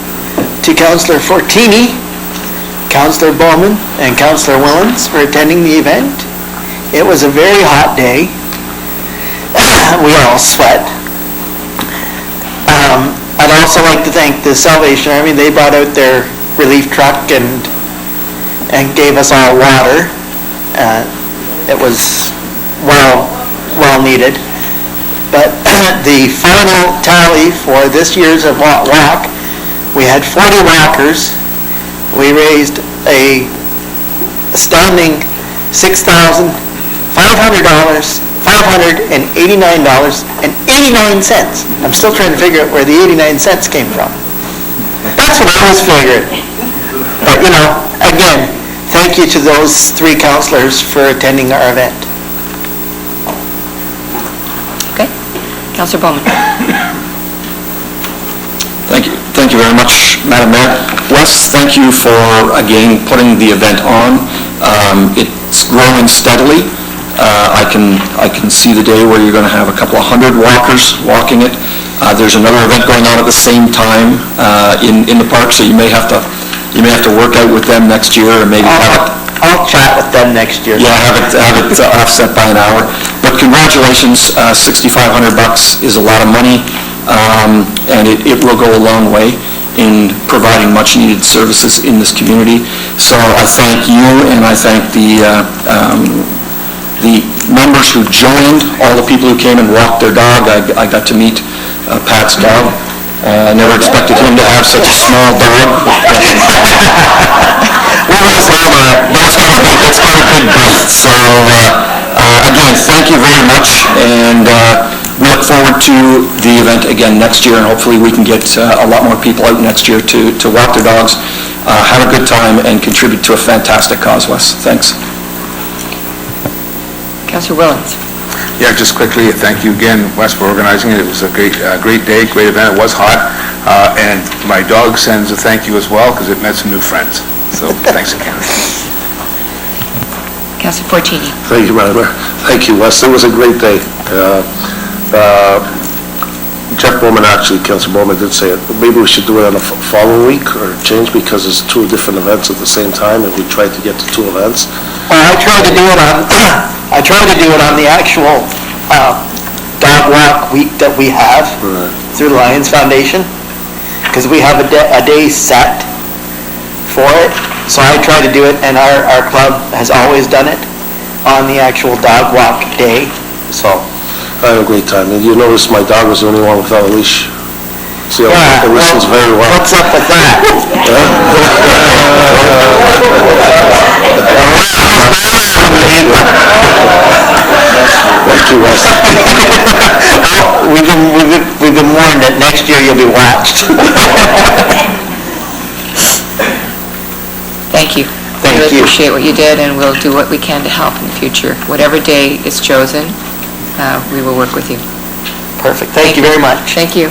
to Councillor Fortini, Councillor Bowman, and Councillor Willens for attending the event. It was a very hot day. We all sweat. I'd also like to thank the Salvation Army. They brought out their relief truck and gave us all water. It was well needed. But the final tally for this year's walk, we had 40 walkers. We raised a astounding $6,589.89. I'm still trying to figure out where the 89 cents came from. That's what I was figuring. But, again, thank you to those 3 councillors for attending our event. Okay. Councillor Bowman. Thank you very much, Madam Mayor. Wes, thank you for, again, putting the event on. It's growing steadily. I can see the day where you're going to have a couple of hundred walkers walking it. There's another event going on at the same time in the park, so you may have to work out with them next year, or maybe I'll chat with them next year. Yeah, have it offset by an hour. But congratulations, $6,500 is a lot of money, and it will go a long way in providing much-needed services in this community. So I thank you, and I thank the members who joined, all the people who came and walked their dog. I got to meet Pat's dog. I never expected him to have such a small dog. It's got a big bite. So again, thank you very much, and we look forward to the event again next year, and hopefully we can get a lot more people out next year to walk their dogs, have a good time, and contribute to a fantastic cause, Wes. Thanks. Councillor Willens. Yeah, just quickly, thank you again, Wes, for organizing it. It was a great day, great event. It was hot, and my dog sends a thank you as well, because it met some new friends. So thanks again. Councillor Fortini. Thank you, Madam Mayor. Thank you, Wes. It was a great day. Jeff Bowman, actually, Councillor Bowman did say it. Maybe we should do it on a following week or change, because it's 2 different events at the same time, and we tried to get to 2 events. Well, I tried to do it on the actual dog walk week that we have through the Lions Foundation, because we have a day set for it. So I try to do it, and our club has always done it on the actual dog walk day. So I had a great time, and you notice my dog was the only one without a leash. See, it listens very well. What's up with that? Thank you, Wes. We've been warned that next year you'll be watched. Thank you. Thank really you. Appreciate what you did, and we'll do what we can to help in the future. Whatever day is chosen, we will work with you. Perfect. Thank you very much. Thank you.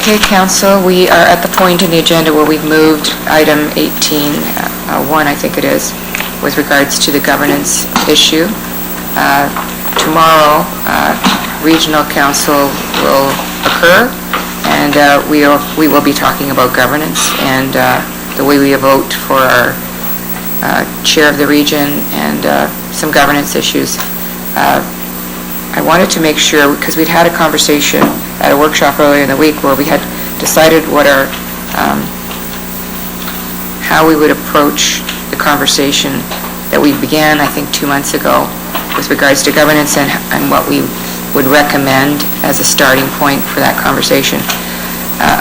Okay, Council, we are at the point in the agenda where we've moved item 18.1, I think it is, with regards to the governance issue. Tomorrow, Regional Council will occur, and we will be talking about governance and the way we vote for our chair of the region and some governance issues. I wanted to make sure, because we'd had a conversation at a workshop earlier in the week where we had decided what our, how we would approach the conversation that we began, I think, 2 months ago with regards to governance and what we would recommend as a starting point for that conversation.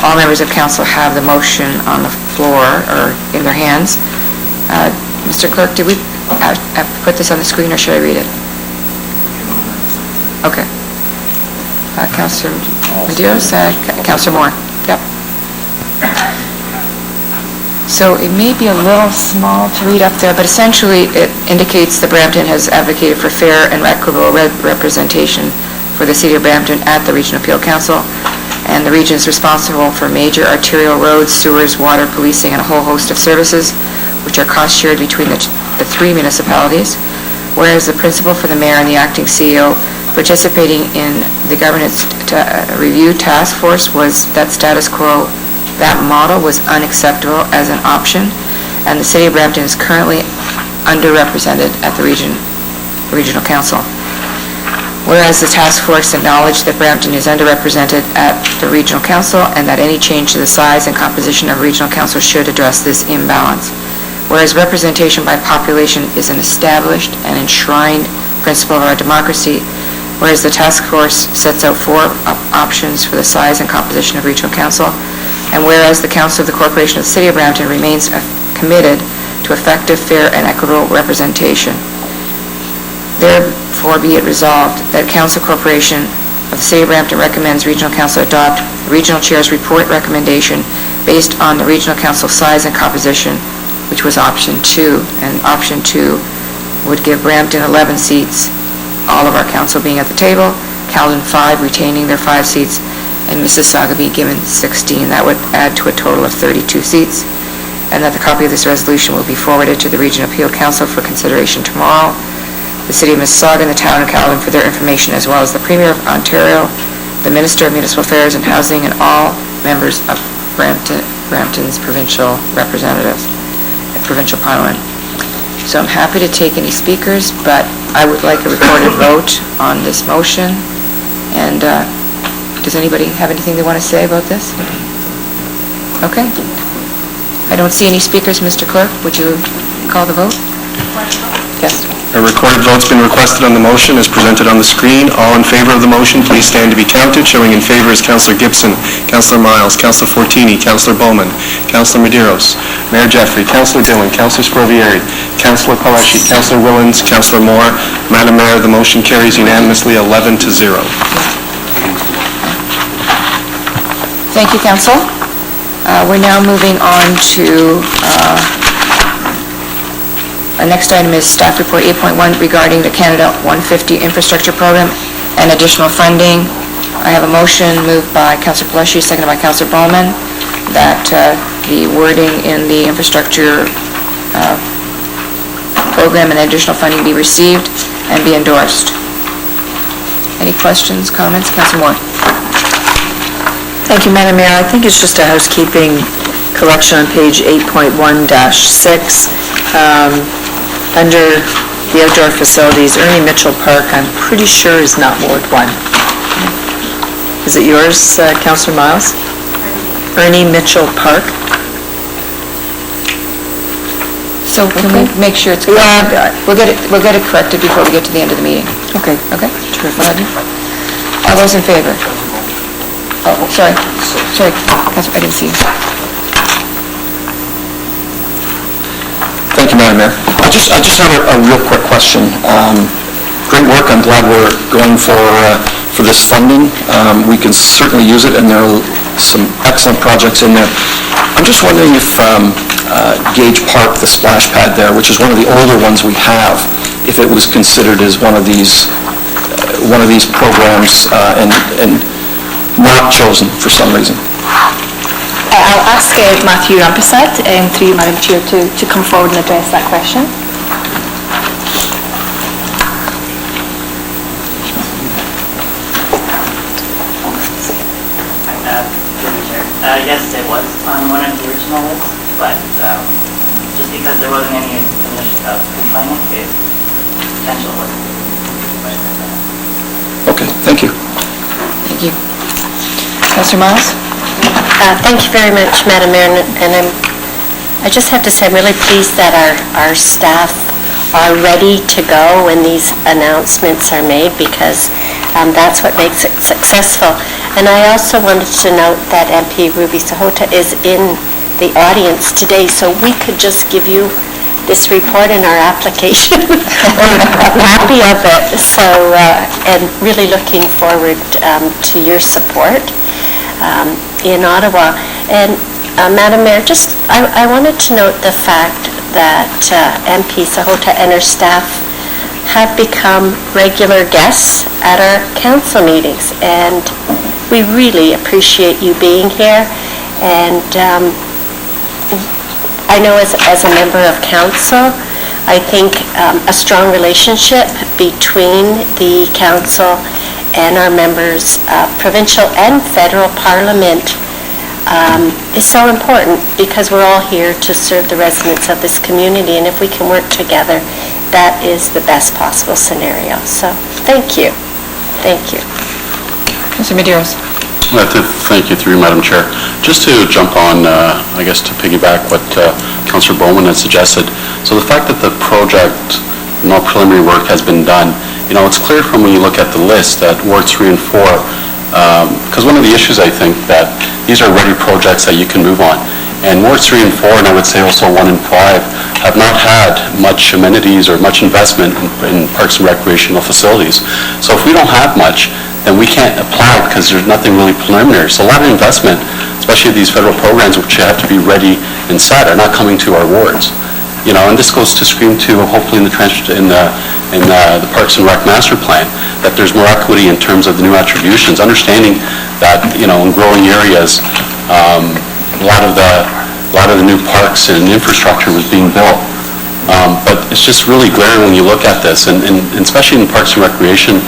All members of council have the motion on the floor or in their hands. Mr. Clerk, did we put this on the screen, or should I read it? Okay. Councillor Medeiros, Councillor Moore. Yep. So it may be a little small to read up there, but essentially it indicates that Brampton has advocated for fair and equitable representation for the City of Brampton at the Regional Appeal Council, and the region is responsible for major arterial roads, sewers, water, policing, and a whole host of services, which are cost-shared between the three municipalities. Whereas the principal for the mayor and the acting CEO participating in the governance review task force was that status quo, that model was unacceptable as an option, and the City of Brampton is currently underrepresented at the Regional Council. Whereas the task force acknowledged that Brampton is underrepresented at the Regional Council and that any change to the size and composition of Regional Council should address this imbalance. Whereas representation by population is an established and enshrined principle of our democracy, whereas the task force sets out 4 options for the size and composition of Regional Council, and whereas the Council of the Corporation of the City of Brampton remains committed to effective, fair, and equitable representation. Therefore be it resolved that Council Corporation of the City of Brampton recommends Regional Council adopt the Regional Chair's report recommendation based on the Regional Council size and composition, which was option 2, and option 2 would give Brampton 11 seats, all of our council being at the table, Caledon 5 retaining their 5 seats, and Mississauga be given 16. That would add to a total of 32 seats, and that the copy of this resolution will be forwarded to the Regional Appeal Council for consideration tomorrow, the City of Mississauga and the Town of Caledon for their information, as well as the Premier of Ontario, the Minister of Municipal Affairs and Housing, and all members of Brampton's provincial representatives at Provincial Parliament. So I'm happy to take any speakers, but I would like a recorded vote on this motion. And does anybody have anything they want to say about this? Okay. I don't see any speakers. Mr. Clerk, would you call the vote? Yes. A recorded vote's been requested on the motion as presented on the screen. All in favor of the motion, please stand to be counted. Showing in favor is Councillor Gibson, Councillor Miles, Councillor Fortini, Councillor Bowman, Councillor Medeiros, Mayor Jeffrey, Councillor Dillon, Councillor Sprovieri, Councillor Paleshi, Councillor Willens, Councillor Moore. Madam Mayor, the motion carries unanimously 11-0. Thank you, Council. We're now moving on to our next item is Staff Report 8.1 regarding the Canada 150 Infrastructure Program and additional funding. I have a motion moved by Councillor Paleshi, seconded by Councillor Bowman, that the wording in the infrastructure program and additional funding be received and be endorsed. Any questions, comments? Councillor Moore. Thank you, Madam Mayor. I think it's just a housekeeping correction on page 8.1-6. Under the outdoor facilities, Ernie Mitchell Park, I'm pretty sure is not Ward 1. Is it yours, Councillor Miles? Ernie Mitchell Park? So can we make sure it's correct? Yeah. We'll get it corrected before we get to the end of the meeting. Okay. Okay? Terrific. All those in favor? Oh, sorry. Sorry, I didn't see you. Thank you, Madam Mayor. I just have a real quick question. Great work. I'm glad we're going for this funding. We can certainly use it, and there are some excellent projects in there. I'm just wondering if Gage Park, the splash pad there, which is one of the older ones we have, if it was considered as one of these programs and not chosen for some reason. I'll ask Matthew Rampersad, through you, Madam Chair, to come forward and address that question. Yes, it was on one of the original lists, but just because there wasn't any initial complaint, the potential wasn't. Okay, thank you. Thank you. Councillor Miles? Thank you very much, Madam Mayor, and I just have to say I'm really pleased that our staff are ready to go when these announcements are made, because that's what makes it successful. And I also wanted to note that MP Ruby Sahota is in the audience today, so we could just give you this report in our application. I'm happy of it. So, and really looking forward to your support in Ottawa. And Madam Mayor, I wanted to note the fact that MP Sahota and her staff have become regular guests at our council meetings, and we really appreciate you being here. And I know as a member of council, I think a strong relationship between the council and our members of provincial and federal parliament is so important, because we're all here to serve the residents of this community, and if we can work together, that is the best possible scenario. So, thank you. Thank you. Mr. Medeiros. Thank you, through you, Madam Chair. Just to jump on, I guess to piggyback what Councillor Bowman had suggested. So the fact that the project, no preliminary work has been done, it's clear from when you look at the list that Ward 3 and 4, because one of the issues, I think, that these are ready projects that you can move on. And Wards 3 and 4, and I would say also 1 and 5, have not had much amenities or much investment in parks and recreational facilities. So if we don't have much, then we can't apply because there's nothing really preliminary. So a lot of investment, especially these federal programs, which have to be ready and set, are not coming to our wards. And this goes to scream to, hopefully in the Parks and Rec Master Plan, that there's more equity in terms of the new attributions, understanding that, in growing areas, a lot of the new parks and infrastructure was being built. But it's just really glaring when you look at this, and especially in Parks and Recreation,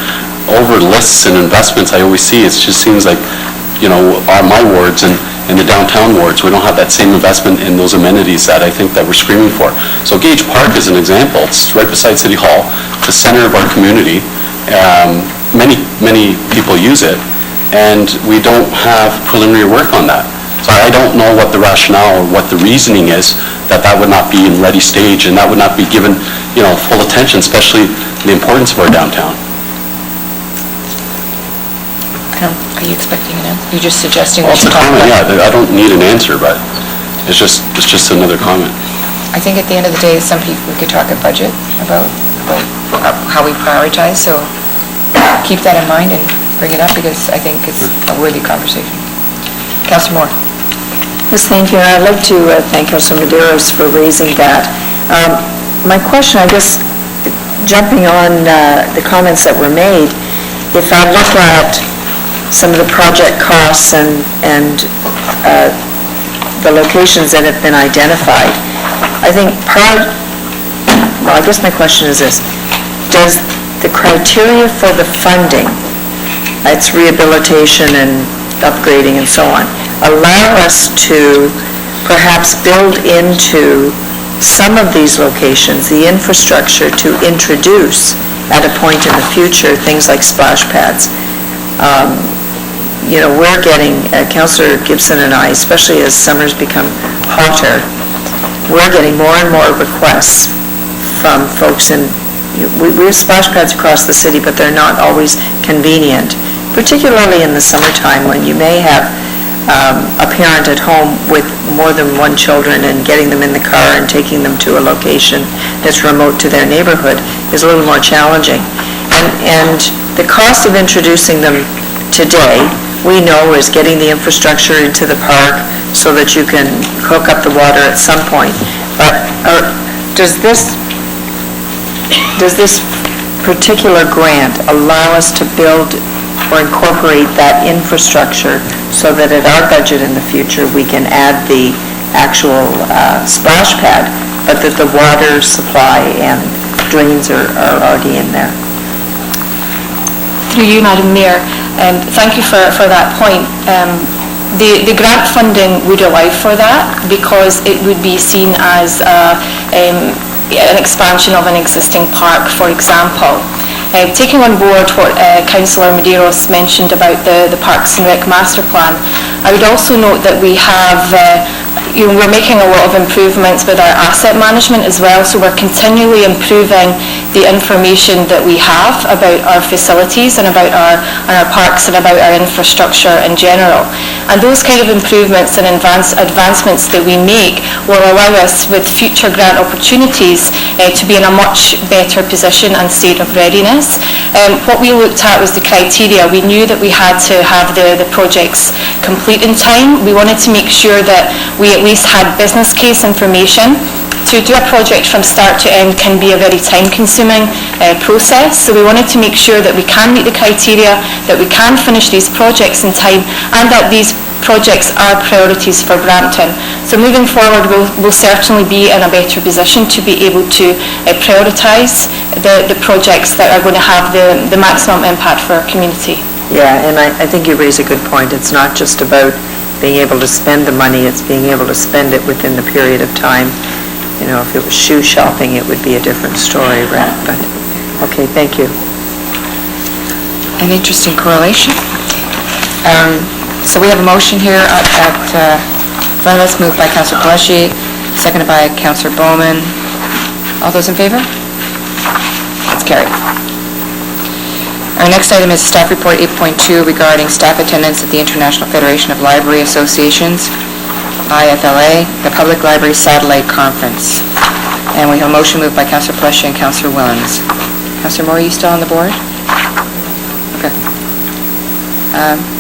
over lists and investments I always see, it just seems like, my wards and the downtown wards, we don't have that same investment in those amenities that I think that we're screaming for. So Gage Park is an example. It's right beside City Hall, the center of our community. Many people use it, and we don't have preliminary work on that. So I don't know what the rationale or what the reasoning is that would not be in ready stage and that would not be given, full attention, especially the importance of our downtown. Are you expecting an answer? You're just suggesting Well, we it's should a talk comment, about it? yeah. I don't need an answer, but it's just another comment. I think at the end of the day, some people, we could talk a budget about how we prioritize, so keep that in mind and bring it up, because I think it's a worthy conversation. Councillor Moore. Yes, thank you. I'd like to thank Councillor Medeiros for raising that. My question, I guess, jumping on the comments that were made, if I look at some of the project costs and the locations that have been identified, I think I guess my question is this: does the criteria for the funding, its rehabilitation and upgrading and so on, allow us to perhaps build into some of these locations the infrastructure to introduce at a point in the future things like splash pads? We're getting, Councillor Gibson and I, especially as summers become hotter, we're getting more and more requests from folks, and we have splash pads across the city, but they're not always convenient, particularly in the summertime when you may have a parent at home with more than one children, and getting them in the car and taking them to a location that's remote to their neighborhood is a little more challenging. And the cost of introducing them today, we know, is getting the infrastructure into the park so that you can hook up the water at some point. But does this particular grant allow us to build or incorporate that infrastructure so that at our budget in the future we can add the actual splash pad, but that the water supply and drains are already in there? Through you, Madam Mayor, thank you for that point. The grant funding would allow for that, because it would be seen as an expansion of an existing park, for example. Taking on board what Councillor Medeiros mentioned about the Parks and Rec Master Plan, I would also note that we have we're making a lot of improvements with our asset management as well, so we're continually improving the information that we have about our facilities and about our parks and about our infrastructure in general. And those kind of improvements and advancements that we make will allow us with future grant opportunities to be in a much better position and state of readiness. What we looked at was the criteria. We knew that we had to have the projects complete in time. We wanted to make sure that we at least had business case information. To do a project from start to end can be a very time-consuming process, so we wanted to make sure that we can meet the criteria, that we can finish these projects in time, and that these projects are priorities for Brampton. So moving forward, we'll certainly be in a better position to be able to prioritise the projects that are going to have the maximum impact for our community. Yeah, and I think you raise a good point. It's not just about being able to spend the money, it's being able to spend it within the period of time. You know, if it was shoe shopping, it would be a different story, right? But, okay, thank you. An interesting correlation. So we have a motion here at front of us, moved by Councillor Pellecci, seconded by Councillor Bowman. All those in favor? That's carried. Our next item is Staff Report 8.2 regarding staff attendance at the International Federation of Library Associations, IFLA, the Public Library Satellite Conference. And we have a motion moved by Councillor Pellecci and Councillor Willems. Councillor Moore, are you still on the board? Okay.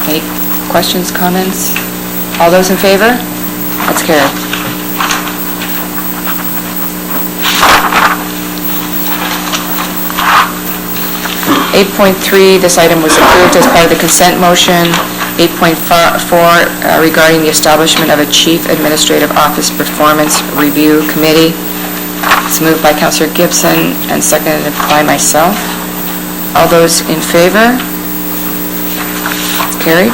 Any questions, comments? All those in favor? That's carried. 8.3, this item was approved as part of the consent motion. 8.4, regarding the establishment of a Chief Administrative Office Performance Review Committee. It's moved by Councillor Gibson and seconded by myself. All those in favor? It's carried.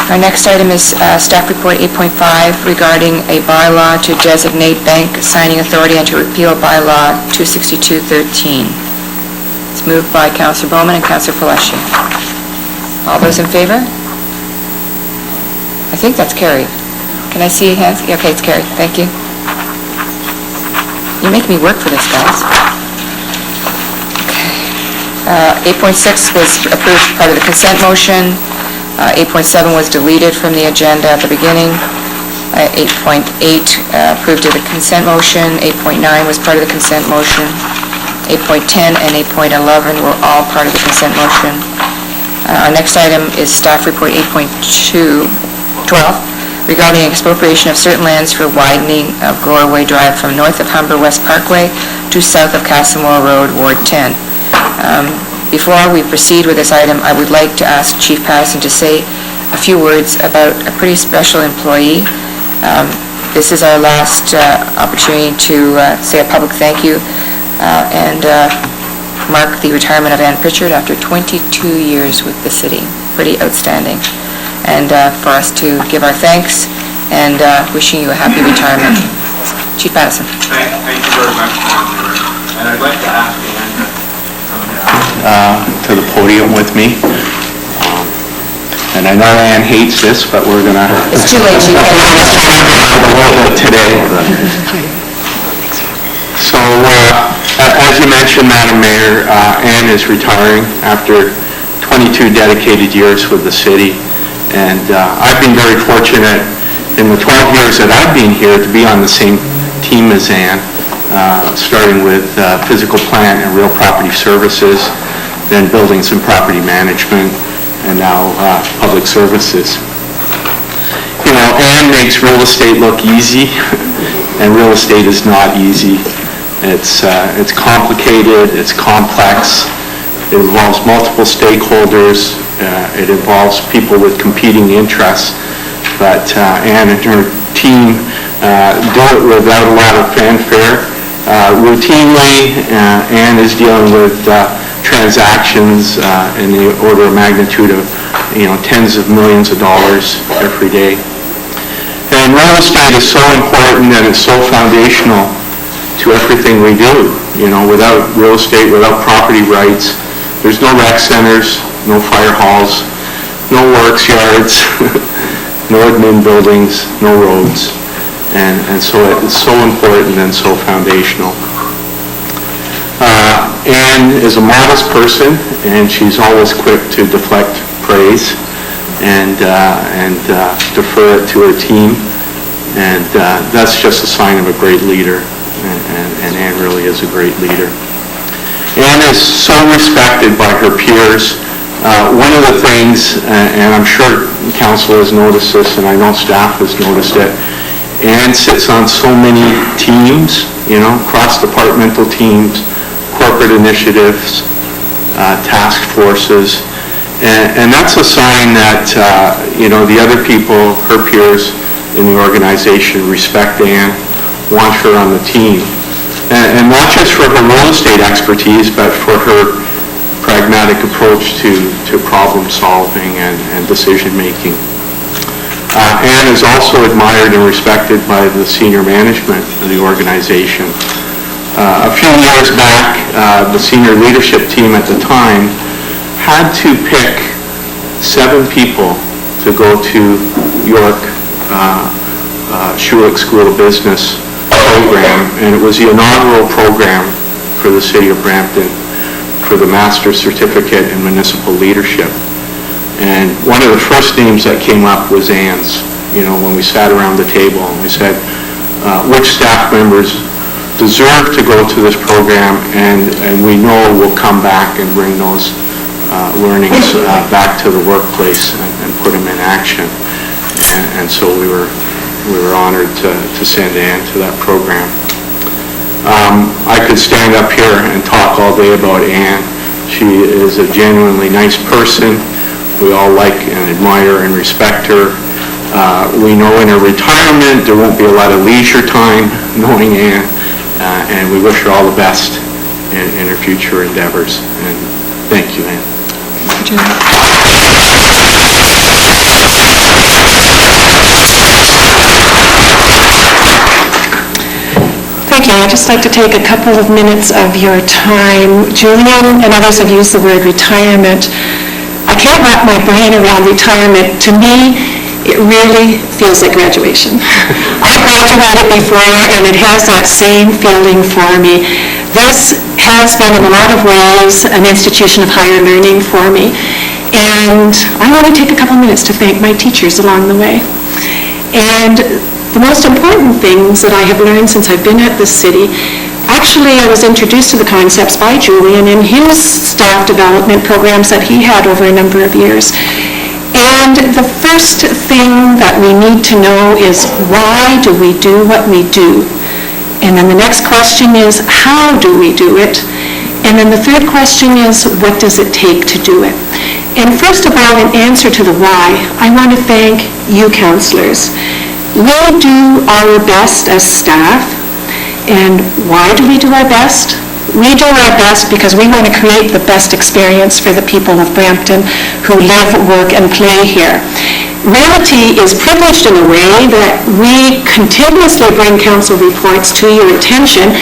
Our next item is Staff Report 8.5 regarding a bylaw to designate bank signing authority and to repeal bylaw 26213. It's moved by Councillor Bowman and Councillor Pellecci. All those in favor? I think that's carried. Can I see hands? Okay, it's carried. Thank you. You make me work for this, guys. Okay. 8.6 was approved as part of the consent motion. 8.7 was deleted from the agenda at the beginning. 8.8 approved of the consent motion. 8.9 was part of the consent motion. 8.10 and 8.11 were all part of the consent motion. Our next item is Staff Report 8.12 regarding expropriation of certain lands for widening of Goreway Drive from north of Humber West Parkway to south of Castlemore Road, Ward 10. Before we proceed with this item, I would like to ask Chief Patterson to say a few words about a pretty special employee. This is our last opportunity to say a public thank you and mark the retirement of Ann Pritchard after 22 years with the city. Pretty outstanding. And for us to give our thanks and wishing you a happy retirement. Chief Patterson. Thank you very much, Madam Mayor. And I'd like to ask Ann to the podium with me. And I know Ann hates this, but we're going to... It's too late, Chief. ...a little bit today. So, as you mentioned, Madam Mayor, Ann is retiring after 22 dedicated years with the city. And I've been very fortunate in the 12 years that I've been here to be on the same team as Ann, starting with physical plant and real property services, then buildings and property management, and now public services. You know, Ann makes real estate look easy, and real estate is not easy. It's complicated, it's complex, it involves multiple stakeholders, it involves people with competing interests, but Ann and her team do it without a lot of fanfare. Routinely, Ann is dealing with transactions in the order of magnitude of, tens of millions of dollars every day. And real estate is so important and it's so foundational to everything we do. Without real estate, without property rights, There's no rec centers, no fire halls, no works yards, no admin buildings, no roads. And so it's so important and so foundational. Anne is a modest person, and she's always quick to deflect praise and defer it to her team. And that's just a sign of a great leader, and Anne really is a great leader. Anne is so respected by her peers. One of the things, and I'm sure council has noticed this, and I know staff has noticed it, Anne sits on so many teams, cross-departmental teams, corporate initiatives, task forces, and that's a sign that, the other people, her peers in the organization, respect Anne, want her on the team. And not just for her real estate expertise, but for her pragmatic approach to problem solving and decision making. Anne is also admired and respected by the senior management of the organization. A few years back, the senior leadership team at the time had to pick 7 people to go to York Schulich School of Business program, and it was the inaugural program for the city of Brampton for the Master's Certificate in Municipal Leadership. And one of the first names that came up was Anne's, when we sat around the table and we said, which staff members deserve to go to this program, and we know we'll come back and bring those learnings back to the workplace and put them in action. And so we were honored to send Anne to that program. I could stand up here and talk all day about Anne. She is a genuinely nice person. We all like and admire and respect her. We know in her retirement there won't be a lot of leisure time knowing Anne, and we wish her all the best in her future endeavors. And thank you, Anne. Thank you. I'd just like to take a couple of minutes of your time. Julian and others have used the word retirement. I can't wrap my brain around retirement. To me, it really feels like graduation. I graduated before, and it has that same feeling for me. This has been, in a lot of ways, an institution of higher learning for me. And I want to take a couple minutes to thank my teachers along the way. And the most important things that I have learned since I've been at the city, actually I was introduced to the concepts by Julian in his staff development programs that he had over a number of years. And the first thing that we need to know is, why do we do what we do? And then the next question is, how do we do it? And then the third question is, what does it take to do it? And first of all, in answer to the why, I want to thank you, councillors. We do our best as staff. And why do we do our best? We do our best because we want to create the best experience for the people of Brampton who live, work, and play here. Realty is privileged in a way that we continuously bring council reports to your attention,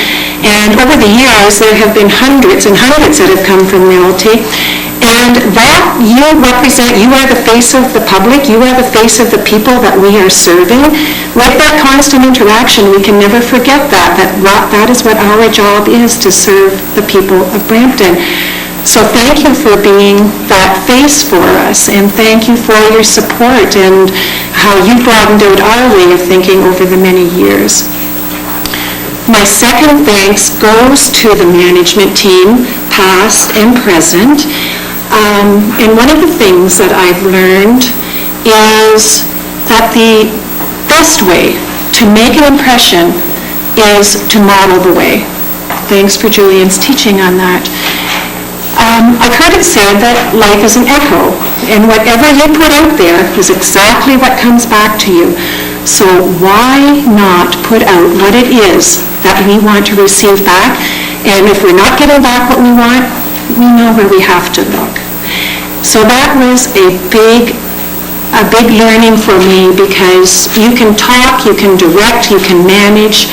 and over the years there have been hundreds and hundreds that have come from Realty. And that you represent, you are the face of the public, you are the face of the people that we are serving. With that constant interaction, we can never forget that is what our job is, to serve the people of Brampton. So thank you for being that face for us, and thank you for your support and how you broadened out our way of thinking over the many years. My second thanks goes to the management team, past and present. And one of the things that I've learned is that the best way to make an impression is to model the way. Thanks for Julian's teaching on that. I've heard it said that life is an echo, and whatever you put out there is exactly what comes back to you. So why not put out what it is that we want to receive back? And if we're not getting back what we want, we know where we have to look. So that was a big learning for me, because you can talk, you can direct, you can manage,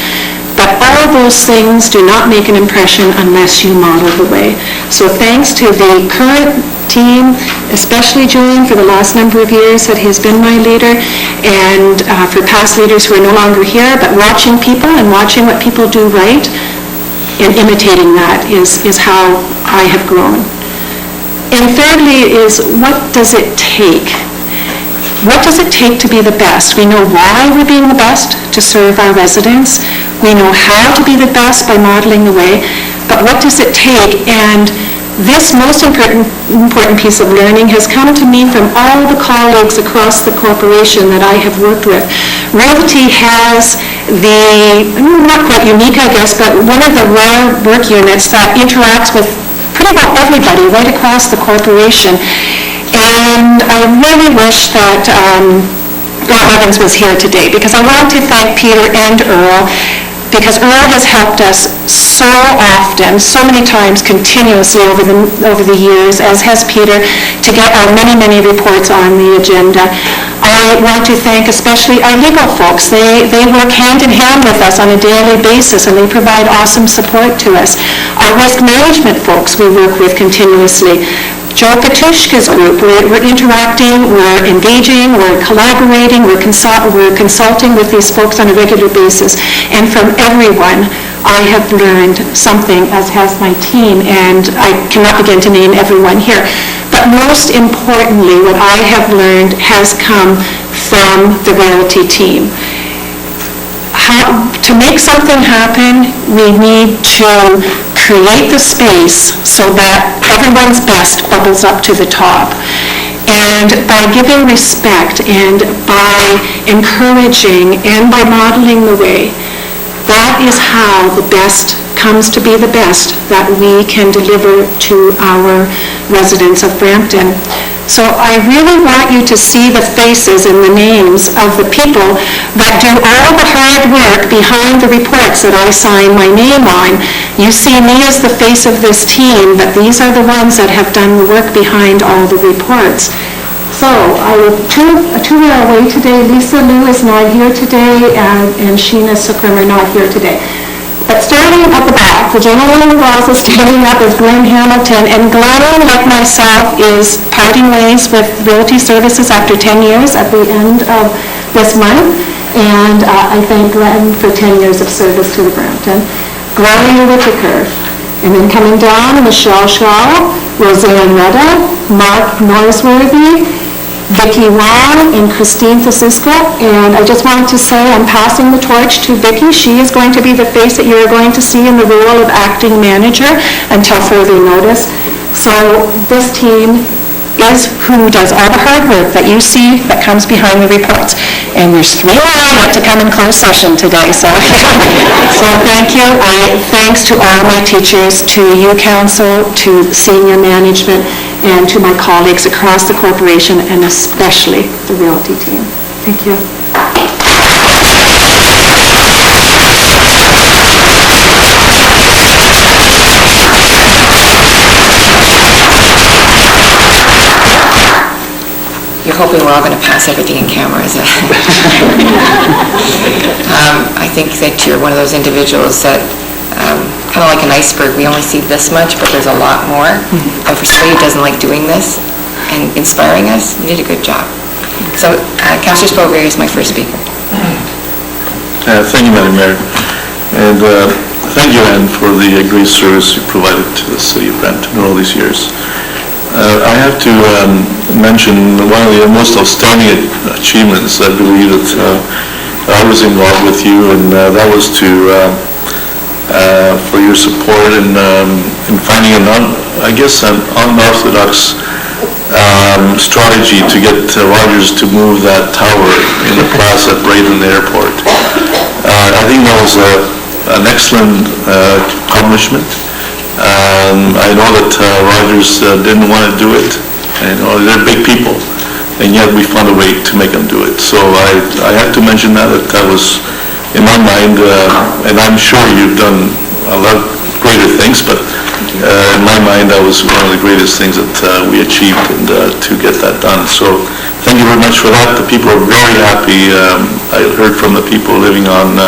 but But all those things do not make an impression unless you model the way. So thanks to the current team, especially Julian, for the last number of years that he's been my leader, and for past leaders who are no longer here, but watching people and watching what people do right and imitating that is how I have grown. And thirdly is, what does it take? What does it take to be the best? We know why we're being the best, to serve our residents. We know how to be the best by modeling the way, but what does it take? And this most important piece of learning has come to me from all the colleagues across the corporation that I have worked with. Realty has the, not quite unique I guess, but one of the rare work units that interacts with pretty well everybody right across the corporation. And I really wish that Earl Evans was here today, because I want to thank Peter and Earl, because Earl has helped us so often, so many times continuously over the years, as has Peter, to get our many, many reports on the agenda. I want to thank especially our legal folks. They work hand in hand with us on a daily basis, and they provide awesome support to us. Our risk management folks we work with continuously. Joe Patushka's group, we're interacting, we're engaging, we're collaborating, we're consulting with these folks on a regular basis. And from everyone, I have learned something, as has my team, and I cannot begin to name everyone here. But most importantly, what I have learned has come from the Realty team. To make something happen, we need to create the space so that everyone's best bubbles up to the top. And by giving respect and by encouraging and by modeling the way, that is how the best comes to be the best that we can deliver to our residents of Brampton. So I really want you to see the faces and the names of the people that do all the hard work behind the reports that I sign my name on. You see me as the face of this team, but these are the ones that have done the work behind all the reports. So two are away today. Lisa Liu is not here today, and Sheena Sukram are not here today. But starting at the back, the gentleman who also standing up is Glenn Hamilton, and Glenn, like myself, is parting ways with Realty Services after 10 years at the end of this month, and I thank Glenn for 10 years of service to the Brampton. Gloria Whittaker, and then coming down, Michelle Shaw, Roseanne Retta, Mark Noiseworthy, Vicki Wong, and Christine Fasiska. And I just wanted to say I'm passing the torch to Vicki. She is going to be the face that you're going to see in the role of acting manager until further notice. So this team is who does all the hard work that you see that comes behind the reports. And there's 3 more to come in closed session today, so thank you. Thanks to all my teachers, to you council, to senior management, and to my colleagues across the corporation, and especially the Realty team. Thank you. You're hoping we're all going to pass everything in camera, is it? I think that you're one of those individuals that, kind of like an iceberg, we only see this much, but there's a lot more. And for somebody who doesn't like doing this and inspiring us, you did a good job. So, Councillor Spilberry is my first speaker. Thank you, Madam Mayor. And thank you, Anne, for the great service you provided to the city of Brampton all these years. I have to mention one of the most outstanding achievements, I believe, that I was involved with you, and that was for your support in finding an unorthodox strategy to get Rogers to move that tower in the plaza at Brampton Airport. I think that was an excellent accomplishment. I know that Rogers didn't want to do it. They're big people, and yet we found a way to make them do it. So I have to mention that was, in my mind, and I'm sure you've done a lot greater things, but in my mind, that was one of the greatest things that we achieved, and to get that done. So thank you very much for that. The people are very happy. I heard from the people living on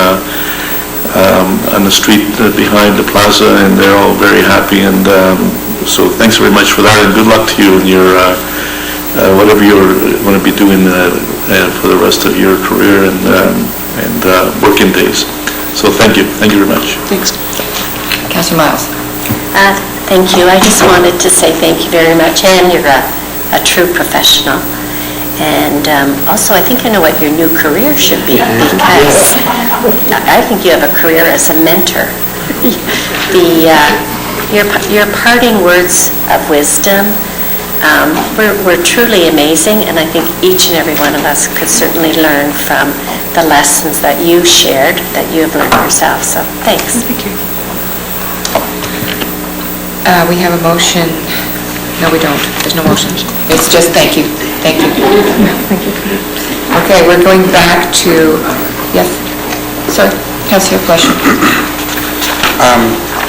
on the street behind the plaza, and they're all very happy, and so thanks very much for that, and good luck to you in your, whatever you're going to be doing for the rest of your career and working days. So thank you very much. Thanks. Councillor Miles. Thank you. I just wanted to say thank you very much, and you're a true professional. And also, I think I know what your new career should be, because I think you have a career as a mentor. Your parting words of wisdom were truly amazing, and I think each and every one of us could certainly learn from the lessons that you shared, that you have learned yourself. So thanks. Thank you. We have a motion. No, we don't. There's no motion. It's just thank you. Thank you. Thank you. Okay, we're going back to, yes, sorry, Councillor, question.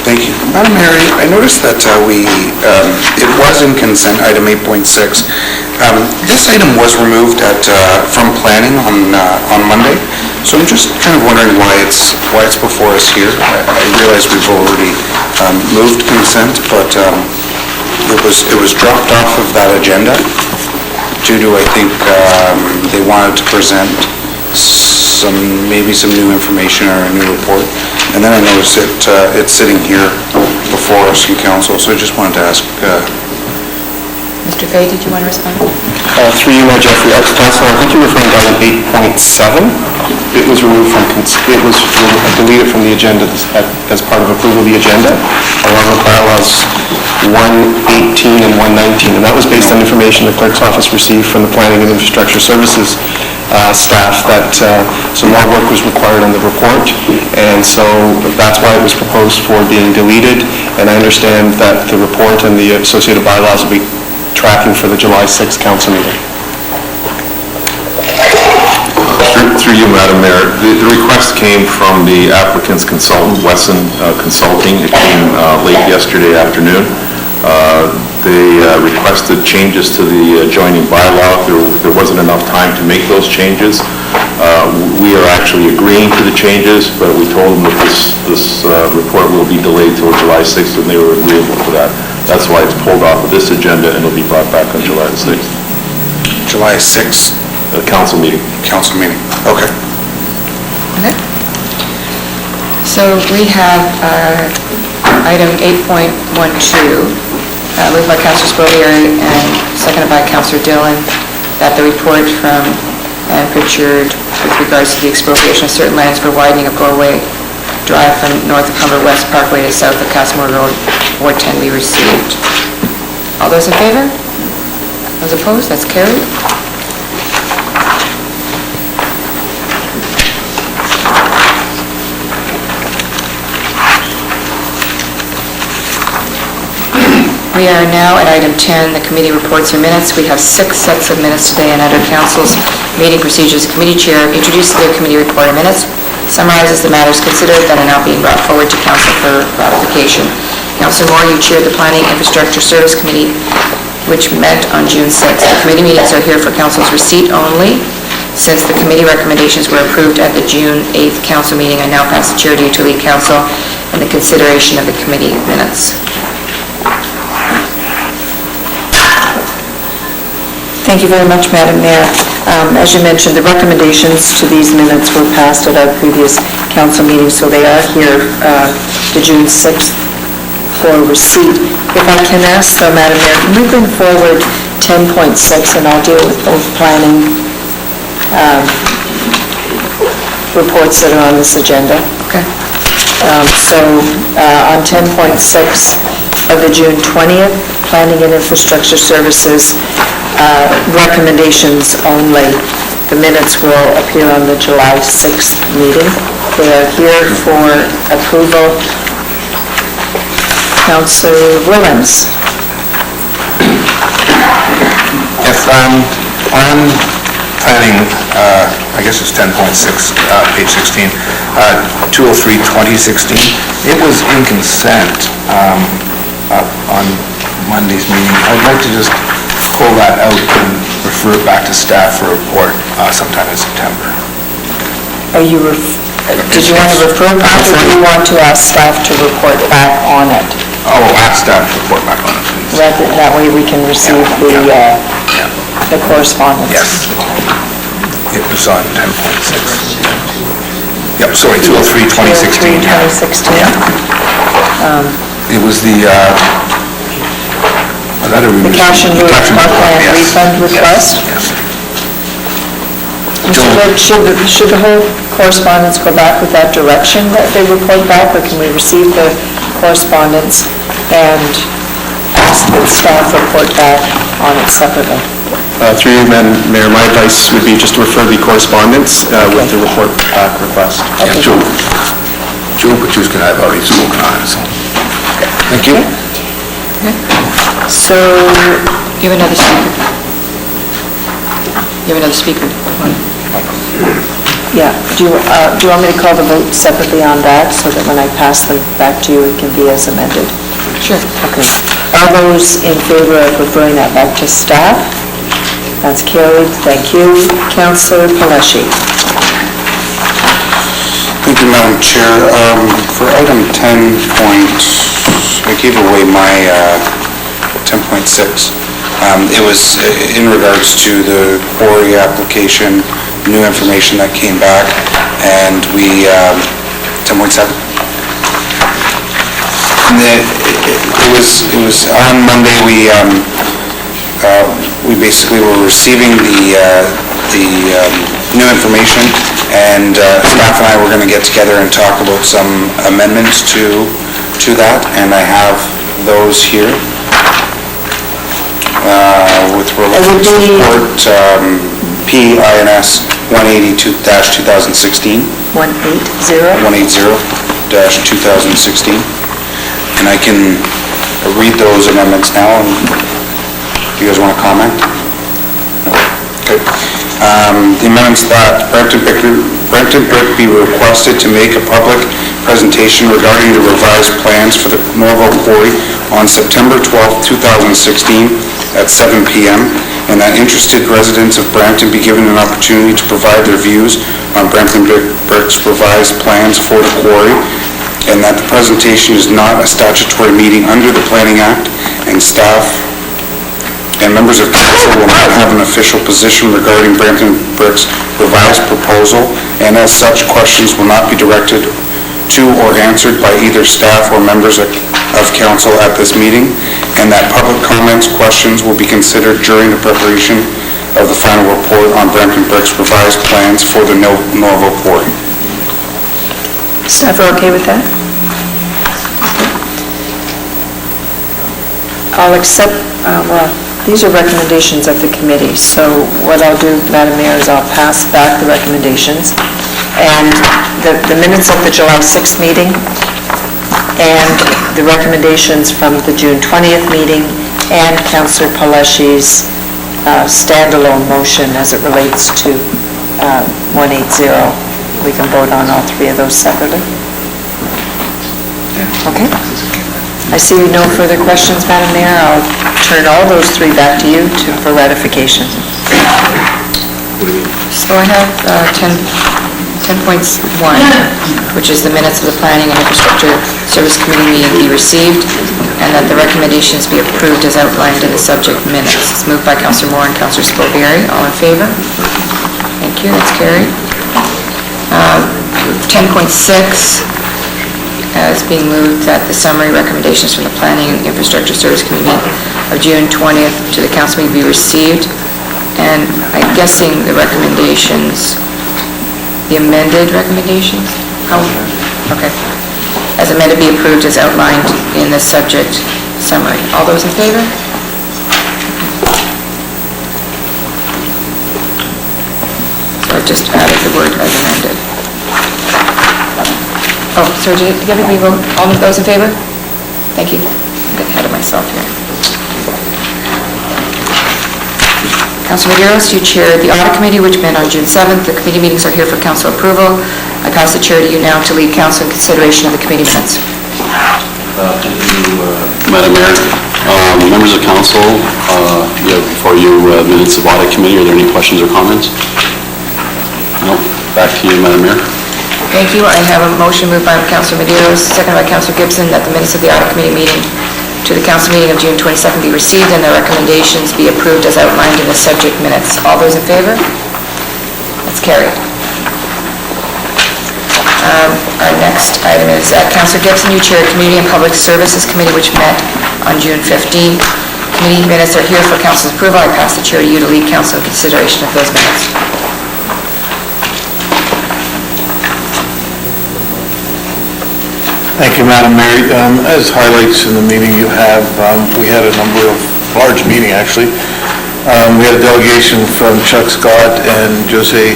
Thank you. Madam Mayor, I noticed that it was in consent, item 8.6. This item was removed from planning on Monday, so I'm just kind of wondering why it's before us here. I realize we've already moved consent, but it was dropped off of that agenda due to, I think, they wanted to present maybe some new information or a new report. And then I noticed it's sitting here before us in council, so I just wanted to ask. Mr. Fay, did you want to respond? Through you, Jeffrey. Councilor, I think you're referring to item 8.7. It was removed from, it was deleted from the agenda as part of approval of the agenda, along with bylaws 118 and 119, and that was based on information the clerk's office received from the Planning and Infrastructure Services staff that some more work was required on the report, and so that's why it was proposed for being deleted, and I understand that the report and the associated bylaws will be tracking for the July 6th council meeting. Through you, Madam Mayor, the request came from the applicant's consultant, Wesson Consulting. It came late yesterday afternoon. They requested changes to the adjoining bylaw. There wasn't enough time to make those changes. We are actually agreeing to the changes, but we told them that this report will be delayed till July 6th, and they were agreeable to that. That's why it's pulled off of this agenda, and it'll be brought back on July 6th. July 6th? Council meeting. Council meeting, okay. Okay. So we have item 8.12, moved by Councillor Spolier and seconded by Councillor Dillon, that the report from Ann Pritchard with regards to the expropriation of certain lands for widening of Goreway Drive from north of Humber West Parkway to south of Castlemore Road, Ward 10 be received. All those in favor? Those opposed? That's carried. We are now at item 10, the committee reports or minutes. We have 6 sets of minutes today, and under Council's meeting procedures, the committee chair introduces their committee report or minutes, summarizes the matters considered that are now being brought forward to Council for ratification. Councillor Moore, you chaired the Planning Infrastructure Service Committee, which met on June 6th. The committee meetings are here for Council's receipt only. Since the committee recommendations were approved at the June 8th Council meeting, I now pass the chair to you to lead Council in the consideration of the committee minutes. Thank you very much, Madam Mayor. As you mentioned, the recommendations to these minutes were passed at our previous council meeting, so they are here to June 6th for receipt. If I can ask, though, Madam Mayor, can we bring forward 10.6, and I'll deal with both planning reports that are on this agenda. Okay. On 10.6 of the June 20th, Planning and Infrastructure Services recommendations only. The minutes will appear on the July 6th meeting. They are here for approval. Councillor Willens. Yes, on planning, I guess it's 10.6, page 16, 203-2016, it was in consent on Monday's meeting. I'd like to just pull that out and refer it back to staff for a report sometime in September. Are you Did you want to refer back, or do you want to ask staff to report back on it? Oh, ask staff to report back on it, please. That way we can receive the correspondence. Yes. It was on 10.6. Yep, sorry, 203/2016. 2016. It was the, The cash and parkland refund request? Yes. Mr. Clerk, should the whole correspondence go back with that direction that they report back, or can we receive the correspondence and ask that staff report back on it separately? Through you, Madam Mayor, my advice would be just to refer the correspondence with the report back request. Yeah, Joe Pachuska and I have already spoken on it, so. Thank you. So, you have another speaker? You have another speaker? Yeah, do you want me to call the vote separately on that, so that when I pass them back to you, it can be as amended? Sure. Okay. All those in favor of referring that back to staff? That's carried. Thank you. Councillor Palashi. Thank you, Madam Chair. For item 10 I gave away my 10.6. It was in regards to the quarry application, new information that came back, and we, 10.7. It was on Monday, we basically were receiving the new information, and staff and I were going to get together and talk about some amendments to that, and I have those here. With relation to report PINS 180-2016. 180-2016. And I can read those amendments now, and do you guys want to comment? No? Okay. The amendments that Brampton Brick be requested to make a public presentation regarding the revised plans for the Norval Quarry on September 12, 2016 at 7 p.m. and that interested residents of Brampton be given an opportunity to provide their views on Brampton Brick's revised plans for the quarry, and that the presentation is not a statutory meeting under the Planning Act, and staff and members of council will not have an official position regarding Brampton Brick's revised proposal, and as such, questions will not be directed to or answered by either staff or members of council at this meeting, and that public comments, questions will be considered during the preparation of the final report on Brampton Brick's revised plans for the Norval Quarry. Staff are okay with that? I'll accept, well, these are recommendations of the committee, so what I'll do, Madam Mayor, is I'll pass back the recommendations, and the minutes of the July 6th meeting, and the recommendations from the June 20th meeting, and Councillor Palashi's standalone motion as it relates to 180. We can vote on all three of those separately. Okay? I see no further questions, Madam Mayor. I'll turn all those three back to you for ratification. So I have 10.1, which is the minutes of the Planning and Infrastructure Service Committee meeting be received, and that the recommendations be approved as outlined in the subject minutes. It's moved by Councillor Moore and Councillor Scolari. All in favor? Thank you, that's carried. 10.6 is being moved that the summary recommendations from the Planning and Infrastructure Service Committee of June 20th to the council meeting be received, and I'm guessing the recommendations, the amended recommendations? Okay. As amended, be approved as outlined in the subject summary. All those in favor? So I just added the word as amended. Oh, sorry, did everybody vote? All of those in favor? Thank you. I'm getting ahead of myself here. Councilor Medeiros, you chaired the audit committee, which met on June 7th. The committee meetings are here for council approval. I pass the chair to you now to lead council in consideration of the committee minutes. Thank you, Madam Mayor. Members of council, before you minutes of audit committee, are there any questions or comments? No. Back to you, Madam Mayor. Thank you. I have a motion moved by Councillor Medeiros, seconded by Councillor Gibson, that the minutes of the Audit Committee meeting to the Council meeting of June 22nd be received and the recommendations be approved as outlined in the subject minutes. All those in favor? That's carried. Our next item is Councillor Gibson, you chair Community and Public Services Committee, which met on June 15th. Committee minutes are here for Council's approval. I pass the chair to you to lead Council in consideration of those minutes. Thank you, Madam Mayor. As highlights in the meeting you have, we had a number of, large meeting actually. We had a delegation from Chuck Scott and Jose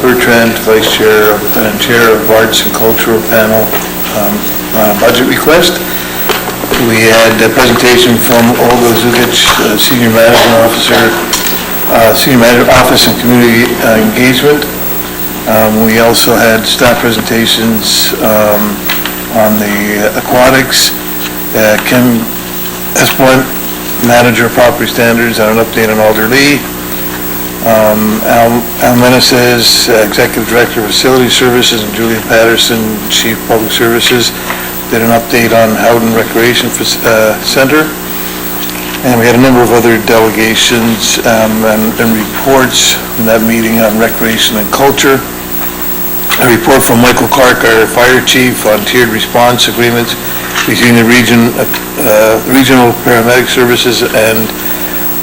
Bertrand, Vice Chair and Chair of Arts and Cultural Panel on a budget request. We had a presentation from Olga Zukic, Senior Management Officer, Senior Manager Office and Community Engagement. We also had staff presentations on the aquatics, Kim Espoint, Manager of Property Standards, and an update on Alder Lee. Al Meneses, Executive Director of Facility Services, and Julian Patterson, Chief Public Services, did an update on Howden Recreation Center. And we had a number of other delegations and reports from that meeting on recreation and culture. A report from Michael Clark, our Fire Chief, on tiered response agreements between the regional paramedic services and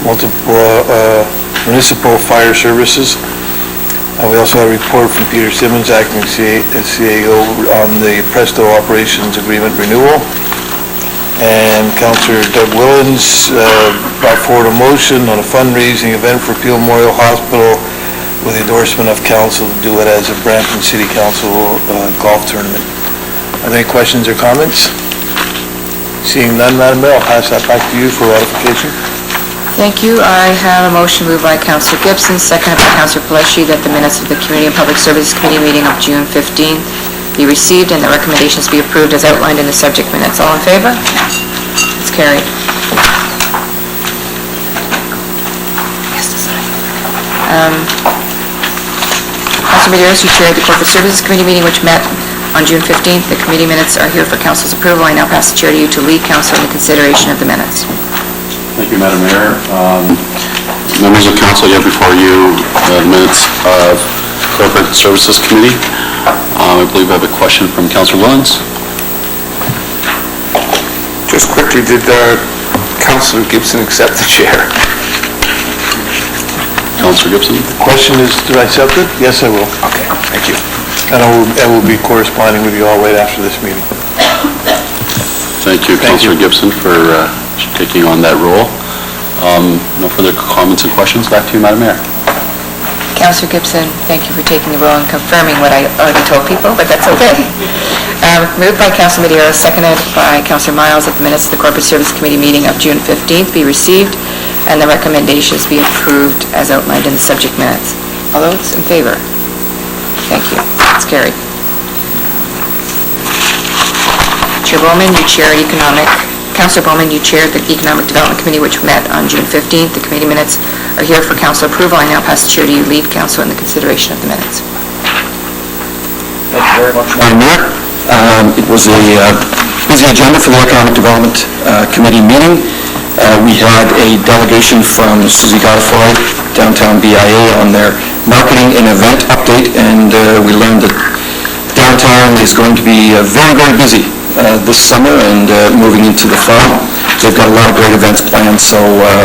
multiple municipal fire services. We also had a report from Peter Simmons, acting CAO, on the Presto Operations Agreement renewal. And Councillor Doug Willens brought forward a motion on a fundraising event for Peel Memorial Hospital with the endorsement of council to do it as a Brampton City Council golf tournament. Are there any questions or comments? Seeing none, Madam Mayor, I'll pass that back to you for ratification. Thank you. I have a motion moved by Councillor Gibson, seconded by Councillor Pelletier, that the minutes of the Community and Public Services Committee meeting of June 15th be received and the recommendations be approved as outlined in the subject minutes. All in favor? It's carried. Councillor Medeiros, you chaired the Corporate Services Committee meeting which met on June 15th. The committee minutes are here for Council's approval. I now pass the chair to you to lead Council in the consideration of the minutes. Thank you, Madam Mayor. Members of Council, you have before you the minutes of Corporate Services Committee. I believe I have a question from Councillor Willens. Just quickly, did Councillor Gibson accept the chair? Councillor Gibson? The question is, did I accept it? Yes, I will. Okay, thank you. And I will be corresponding with you all right after this meeting. Thank you, Councillor Gibson, for taking on that role. No further comments and questions. Back to you, Madam Mayor. Councillor Gibson, thank you for taking the role and confirming what I already told people, but that's okay. Moved by Councillor Medeiros, seconded by Councillor Miles, that the minutes of the Corporate Service Committee meeting of June 15th be received and the recommendations be approved as outlined in the subject minutes. All those in favor? Thank you. It's carried. Chair Bowman, you chair Councillor Bowman, you chaired the Economic Development Committee which met on June 15th. The committee minutes are here for Council approval. I now pass the chair to you, lead Council in the consideration of the minutes. Thank you very much, Madam Mayor. It was a busy agenda for the Economic Development Committee meeting. We had a delegation from Susie Godefroy, Downtown BIA, on their marketing and event update, and we learned that downtown is going to be very, very busy this summer and moving into the fall. They've got a lot of great events planned, so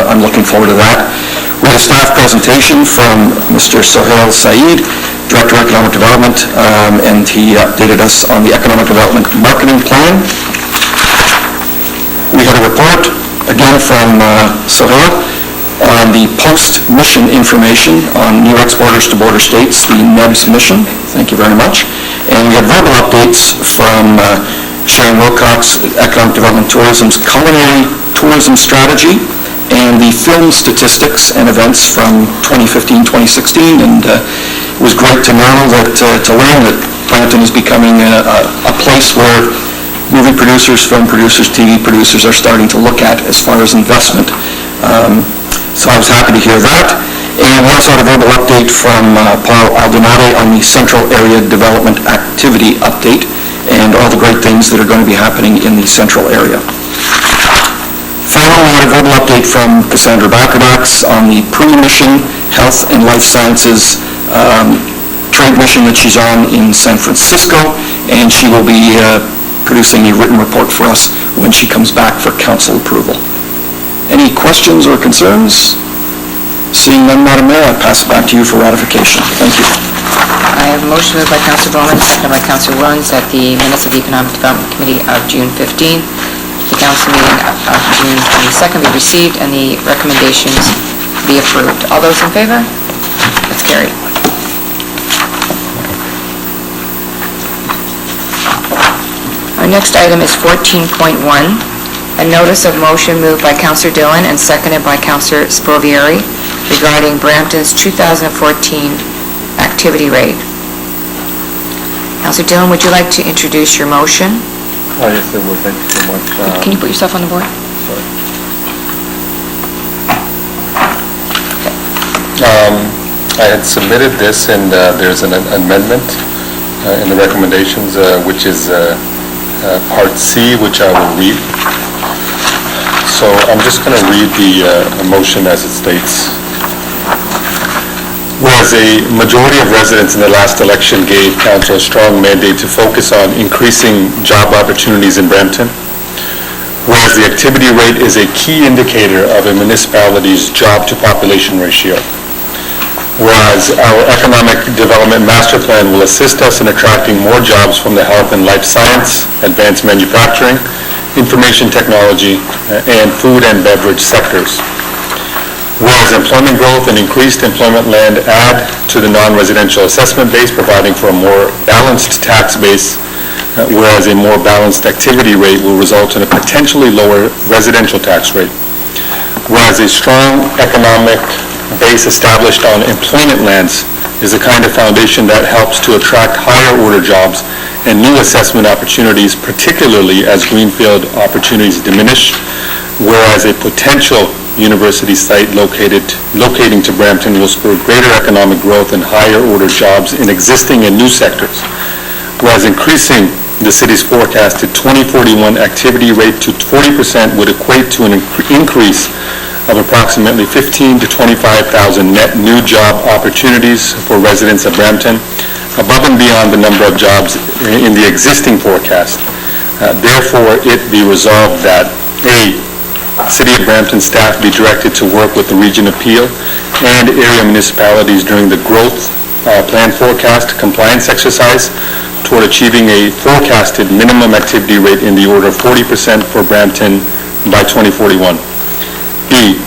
I'm looking forward to that. We had a staff presentation from Mr. Sohail Saeed, Director of Economic Development, and he updated us on the Economic Development Marketing Plan. We had a report, again from Sohail, on the post-mission information on new exporters to border states, the NEBS mission. Thank you very much. And we had verbal updates from Sharon Wilcox, Economic Development Tourism's culinary tourism strategy, and the film statistics and events from 2015-2016. And it was great to know that, to learn that Brampton is becoming a place where movie producers, film producers, TV producers are starting to look at as far as investment. So I was happy to hear that. And we also had a verbal update from Paul Aldonado on the Central Area Development Activity Update and all the great things that are going to be happening in the central area. Finally, we had a verbal update from Cassandra Bakardax on the pre-mission health and life sciences trade mission that she's on in San Francisco, and she will be producing a written report for us when she comes back for council approval. Any questions or concerns? Seeing none, Madam Mayor, I pass it back to you for ratification. Thank you. I have a motion moved by Councillor Bowman, seconded by Councillor Williams, that the minutes of the Economic Development Committee of June 15, the council meeting of June 22nd be received and the recommendations be approved. All those in favor? That's carried. Our next item is 14.1, a notice of motion moved by Councillor Dillon and seconded by Councillor Sprovieri regarding Brampton's 2014 activity rate. Councillor Dillon, would you like to introduce your motion? Oh, yes, I will. Thank you so much. Can you put yourself on the board? Sorry. I had submitted this, and there's an amendment in the recommendations, which is Part C, which I will read. So I'm just going to read the motion as it states. Whereas a majority of residents in the last election gave council a strong mandate to focus on increasing job opportunities in Brampton, whereas the activity rate is a key indicator of a municipality's job-to-population ratio, whereas our economic development master plan will assist us in attracting more jobs from the health and life science, advanced manufacturing, information technology, and food and beverage sectors. Whereas employment growth and increased employment land add to the non-residential assessment base, providing for a more balanced tax base, whereas a more balanced activity rate will result in a potentially lower residential tax rate. Whereas a strong economic base established on employment lands is the kind of foundation that helps to attract higher order jobs and new assessment opportunities, particularly as greenfield opportunities diminish, whereas a potential university site locating to Brampton will spur greater economic growth and higher order jobs in existing and new sectors, whereas increasing the city's forecasted 2041 activity rate to 40% would equate to an increase of approximately 15,000 to 25,000 net new job opportunities for residents of Brampton, above and beyond the number of jobs in the existing forecast. Therefore, it be resolved that A, City of Brampton staff be directed to work with the Region of Peel and area municipalities during the growth plan forecast compliance exercise toward achieving a forecasted minimum activity rate in the order of 40% for Brampton by 2041. B,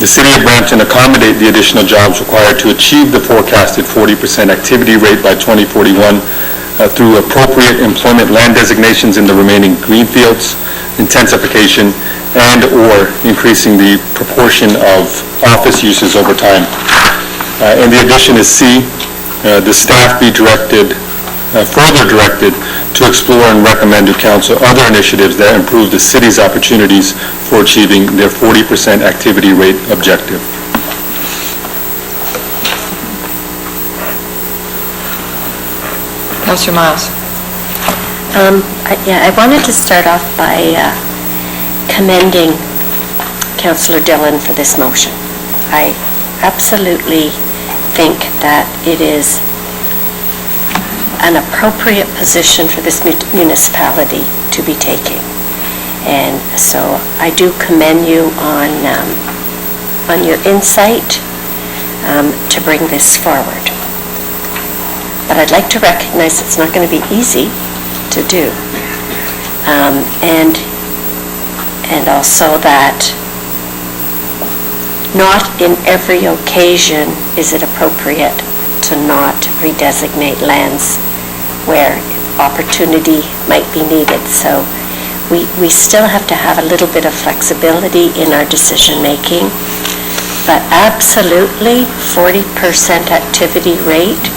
the City of Brampton accommodate the additional jobs required to achieve the forecasted 40% activity rate by 2041 through appropriate employment land designations in the remaining greenfields, intensification, and/or increasing the proportion of office uses over time. And the addition is C, the staff be further directed to explore and recommend to council other initiatives that improve the city's opportunities for achieving their 40% activity rate objective. Councillor Miles. I wanted to start off by commending Councillor Dillon for this motion. I absolutely think that it is an appropriate position for this municipality to be taking. And so I do commend you on your insight to bring this forward. But I'd like to recognize it's not going to be easy to do. And also that not in every occasion is it appropriate to not redesignate lands where opportunity might be needed. So we still have to have a little bit of flexibility in our decision making, but absolutely 40% activity rate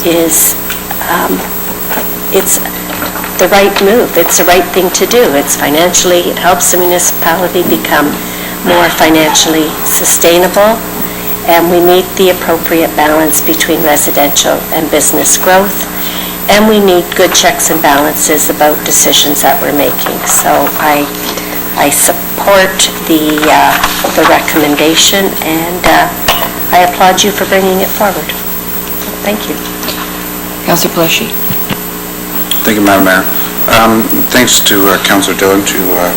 is it's the right move. It's the right thing to do. It's it helps the municipality become more financially sustainable, and we need the appropriate balance between residential and business growth, and we need good checks and balances about decisions that we're making. So I support the recommendation, and I applaud you for bringing it forward. Thank you. Councillor Pelletier. Thank you, Madam Mayor. Thanks to Councillor Dillon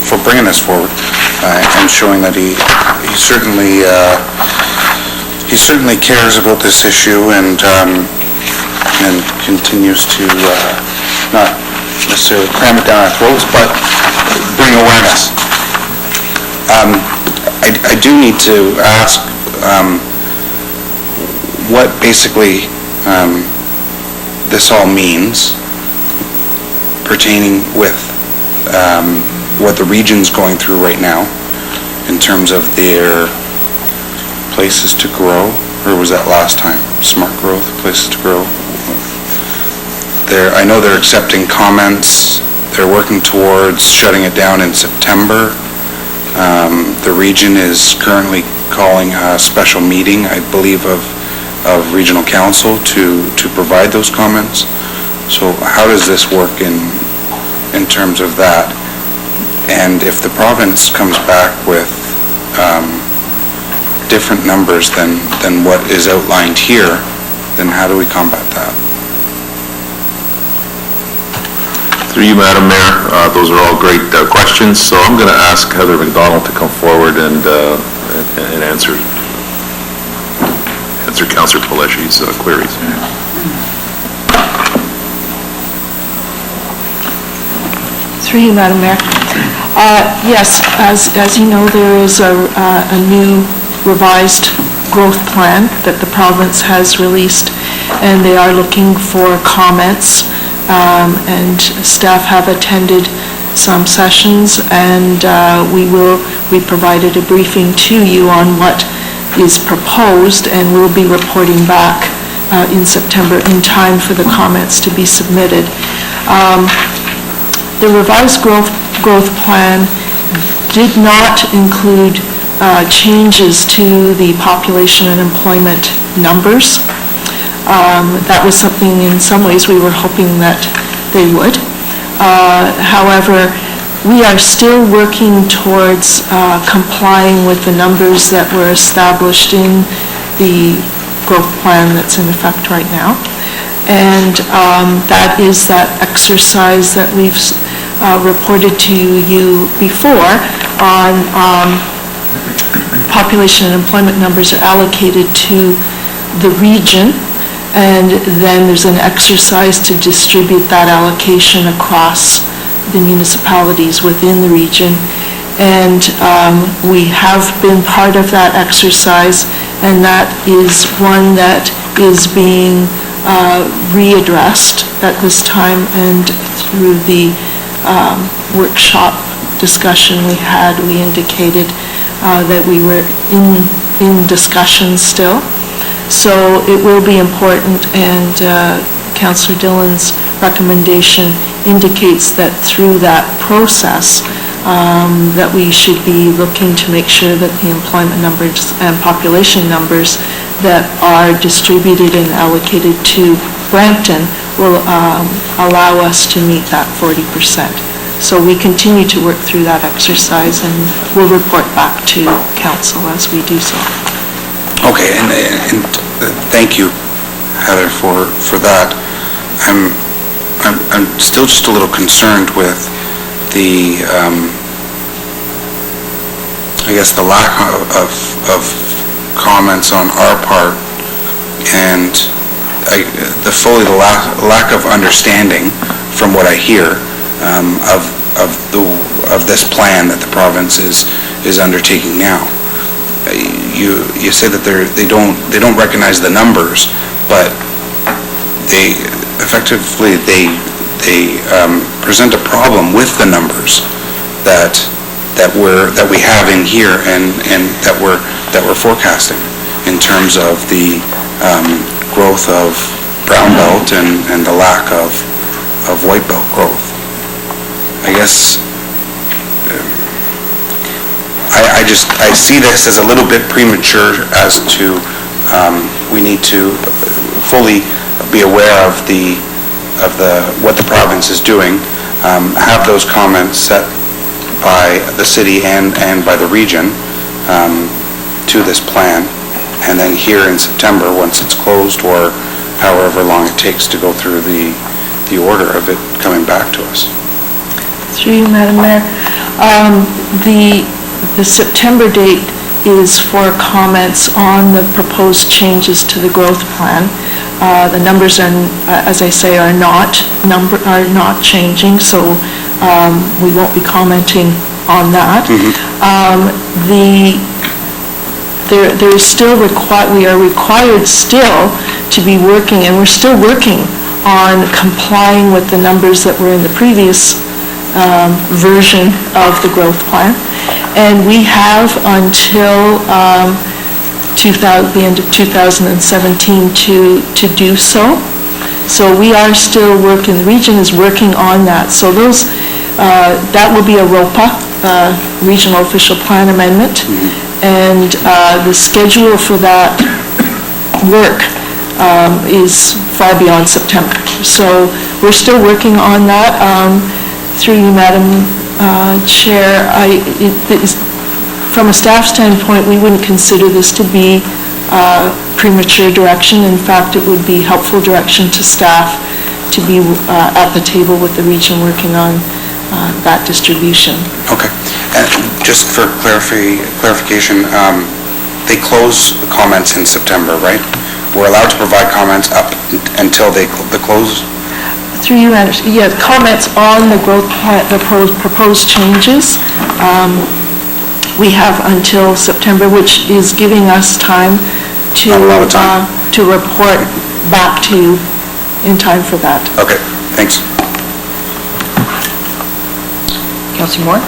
for bringing this forward and showing that he certainly cares about this issue and continues to not necessarily cram it down our throats, but bring awareness. I do need to ask what basically this all means pertaining with what the region's going through right now in terms of their places to grow, or was that last time? Smart growth, places to grow. I know they're accepting comments. They're working towards shutting it down in September. The region is currently calling a special meeting, I believe, of regional council to provide those comments. So how does this work in terms of that? And if the province comes back with different numbers than what is outlined here, then how do we combat that? Through you, Madam Mayor, those are all great questions, so I'm going to ask Heather McDonald to come forward and answer Councillor Pelletier's queries. Through you, Madam Mayor. Yes, as you know, there is a new revised growth plan that the province has released, and they are looking for comments, and staff have attended some sessions, and we provided a briefing to you on what is proposed, and we'll be reporting back in September in time for the comments to be submitted. The revised growth plan did not include changes to the population and employment numbers. That was something in some ways we were hoping that they would. However, we are still working towards complying with the numbers that were established in the growth plan that's in effect right now. And that is that exercise that we've reported to you before on population and employment numbers are allocated to the region, and then there's an exercise to distribute that allocation across the municipalities within the region. And we have been part of that exercise, and that is one that is being readdressed at this time, and through the workshop discussion we had, we indicated that we were in discussion still. So it will be important, and Councillor Dillon's recommendation indicates that through that process that we should be looking to make sure that the employment numbers and population numbers that are distributed and allocated to Brampton will allow us to meet that 40%. So we continue to work through that exercise, and we'll report back to council as we do so. Okay, and thank you, Heather, for that. I'm still just a little concerned with the I guess the lack of comments on our part, and the lack of understanding from what I hear of this plan that the province is undertaking now. You say that they don't recognize the numbers, but they effectively present a problem with the numbers that we have in here and that we're forecasting in terms of the growth of brown belt and the lack of white belt growth. I guess I see this as a little bit premature as to, we need to fully be aware of what the province is doing, have those comments set by the city and by the region to this plan, and then here in September, once it's closed, or however long it takes to go through the order of it coming back to us. Through you, Madam Mayor. The September date is for comments on the proposed changes to the growth plan. The numbers are, as I say, are not changing, so we won't be commenting on that. There is still we are required still to be working, and we're still working on complying with the numbers that were in the previous version of the growth plan. And we have until the end of 2017 to do so. So we are still working, the region is working on that. So that will be a ROPA, Regional Official Plan Amendment. And the schedule for that work is far beyond September. So we're still working on that. Through you, Madam Chair, from a staff standpoint, we wouldn't consider this to be premature direction. In fact, it would be helpful direction to staff to be at the table with the region working on that distribution. Okay. And just for clarification, they close the comments in September, right? We're allowed to provide comments up until the close? Through you, Anderson. Yeah, comments on the growth plan, the proposed changes. We have until September, which is giving us time to report back to you in time for that. Okay, thanks. Councillor Moore?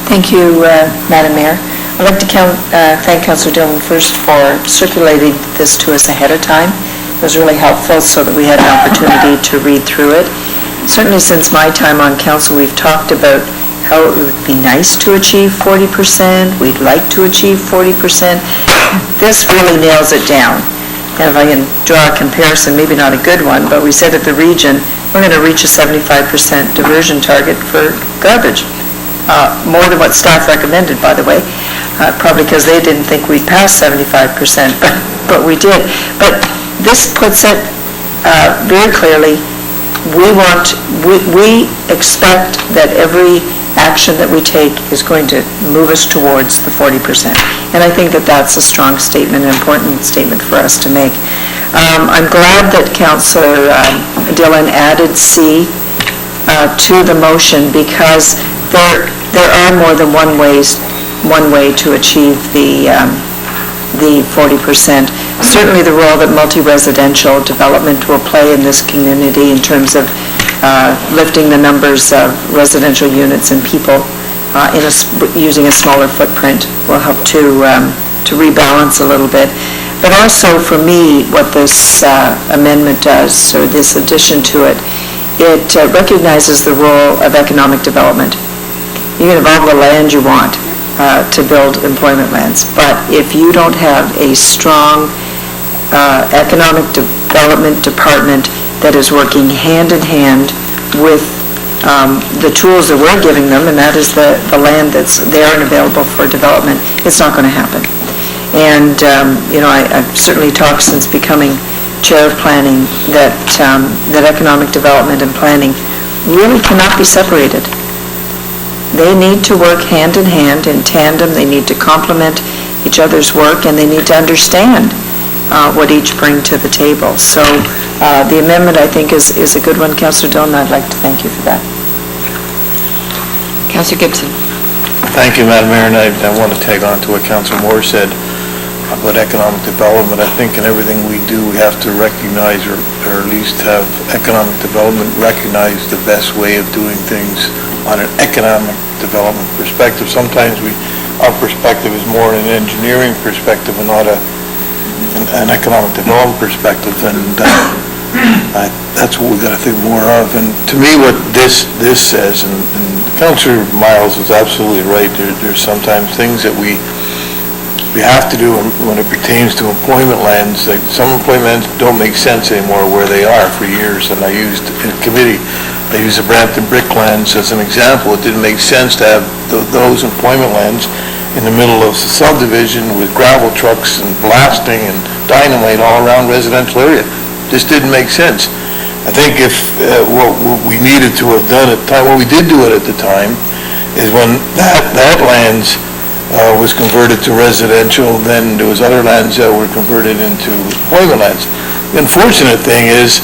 Thank you, Madam Mayor. I'd like to thank Councillor Dillon first for circulating this to us ahead of time. It was really helpful so that we had an opportunity to read through it. Certainly since my time on council, we've talked about how it would be nice to achieve 40%, we'd like to achieve 40%. This really nails it down. And if I can draw a comparison, maybe not a good one, but we said at the region, we're going to reach a 75% diversion target for garbage. More than what staff recommended, by the way, probably because they didn't think we'd pass 75%, but we did. But this puts it very clearly, we expect that every action that we take is going to move us towards the 40%. And I think that that's a strong statement, an important statement for us to make. I'm glad that Councillor Dillon added C to the motion, because there are more than one way to achieve the 40%. Certainly the role that multi-residential development will play in this community in terms of lifting the numbers of residential units and people using a smaller footprint will help to rebalance a little bit. But also for me, what this amendment does, or this addition to it, it recognizes the role of economic development. You can have all the land you want to build employment lands, but if you don't have a strong economic development department that is working hand in hand with the tools that we're giving them, and that is the land that's there and available for development, it's not going to happen. And I've certainly talked since becoming chair of planning that economic development and planning really cannot be separated. They need to work hand in hand, in tandem. They need to complement each other's work, and they need to understand what each bring to the table. So the amendment, I think, is a good one. Councillor Dillon, I'd like to thank you for that. Councillor Gibson. Thank you, Madam Mayor, and I want to tag on to what Councillor Moore said about economic development. I think in everything we do, we have to recognize, or at least have economic development recognize the best way of doing things on an economic development perspective. Sometimes our perspective is more an engineering perspective and not an economic development perspective. And That's what we've got to think more of. And to me, what this says, and Councillor Miles is absolutely right, there's sometimes things that we have to do when it pertains to employment lands. Like some employment lands don't make sense anymore where they are for years. And I used in committee, I used the Brampton brick lands as an example. It didn't make sense to have those employment lands in the middle of the subdivision with gravel trucks and blasting and dynamite all around residential area. Just didn't make sense. I think if what we needed to have done at the time, what we did do it at the time, is when that lands was converted to residential, then there was other lands that were converted into employment lands. The unfortunate thing is,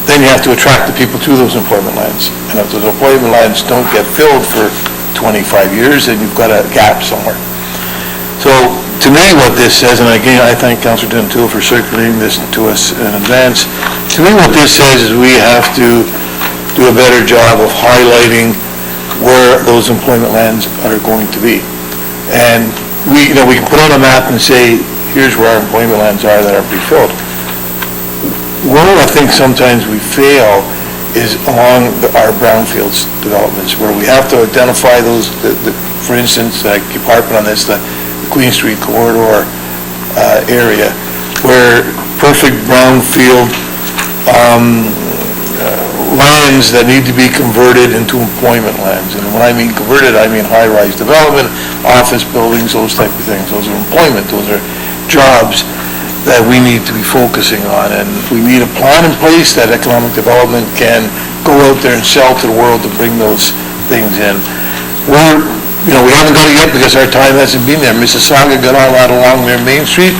then you have to attract the people to those employment lands. And if those employment lands don't get filled for 25 years, then you've got a gap somewhere. So, to me, what this says, and again, I thank Councillor Dentil for circulating this to us in advance. To me, what this says is we have to do a better job of highlighting where those employment lands are going to be. And we can put on a map and say, here's where our employment lands are that are pre-filled. Where I think sometimes we fail is along our brownfields developments, where we have to identify those, for instance, I keep harping on this, the Queen Street corridor area, where perfect brownfield lands that need to be converted into employment lands. And when I mean converted, I mean high-rise development, office buildings, those type of things. Those are employment, those are jobs that we need to be focusing on. And we need a plan in place that economic development can go out there and sell to the world to bring those things in. We haven't got it yet because our time hasn't been there. Mississauga got all that along their Main Street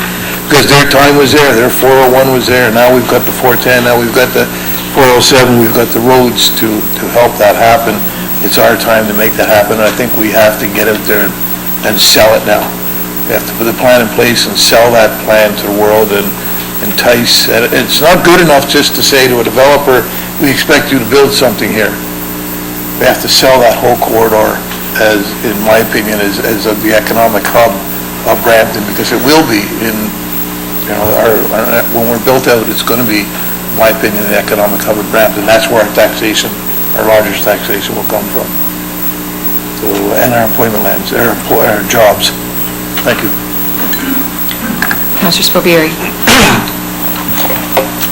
because their time was there, their 401 was there. Now we've got the 410, now we've got the 407, we've got the roads to help that happen. It's our time to make that happen. I think we have to get out there and sell it now. We have to put a plan in place and sell that plan to the world and entice. And it's not good enough just to say to a developer, we expect you to build something here. We have to sell that whole corridor as, in my opinion, as the economic hub of Brampton, because it will be when we're built out, it's going to be, in my opinion, the economic hub of Brampton. That's where our taxation, our largest taxation will come from. So, and our employment lands, our jobs. Thank you. Councillor Spovieri.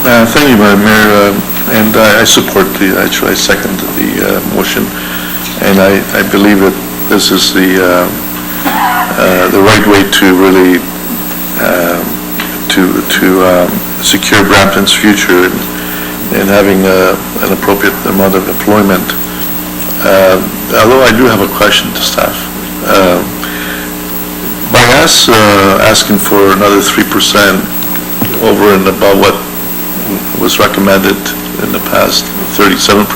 Thank you, Madam Mayor, and I support I second the motion, and I believe that this is the right way to really to secure Brampton's future and having an appropriate amount of employment. Although I do have a question to staff. By us asking for another 3% over and above what was recommended in the past, 37%,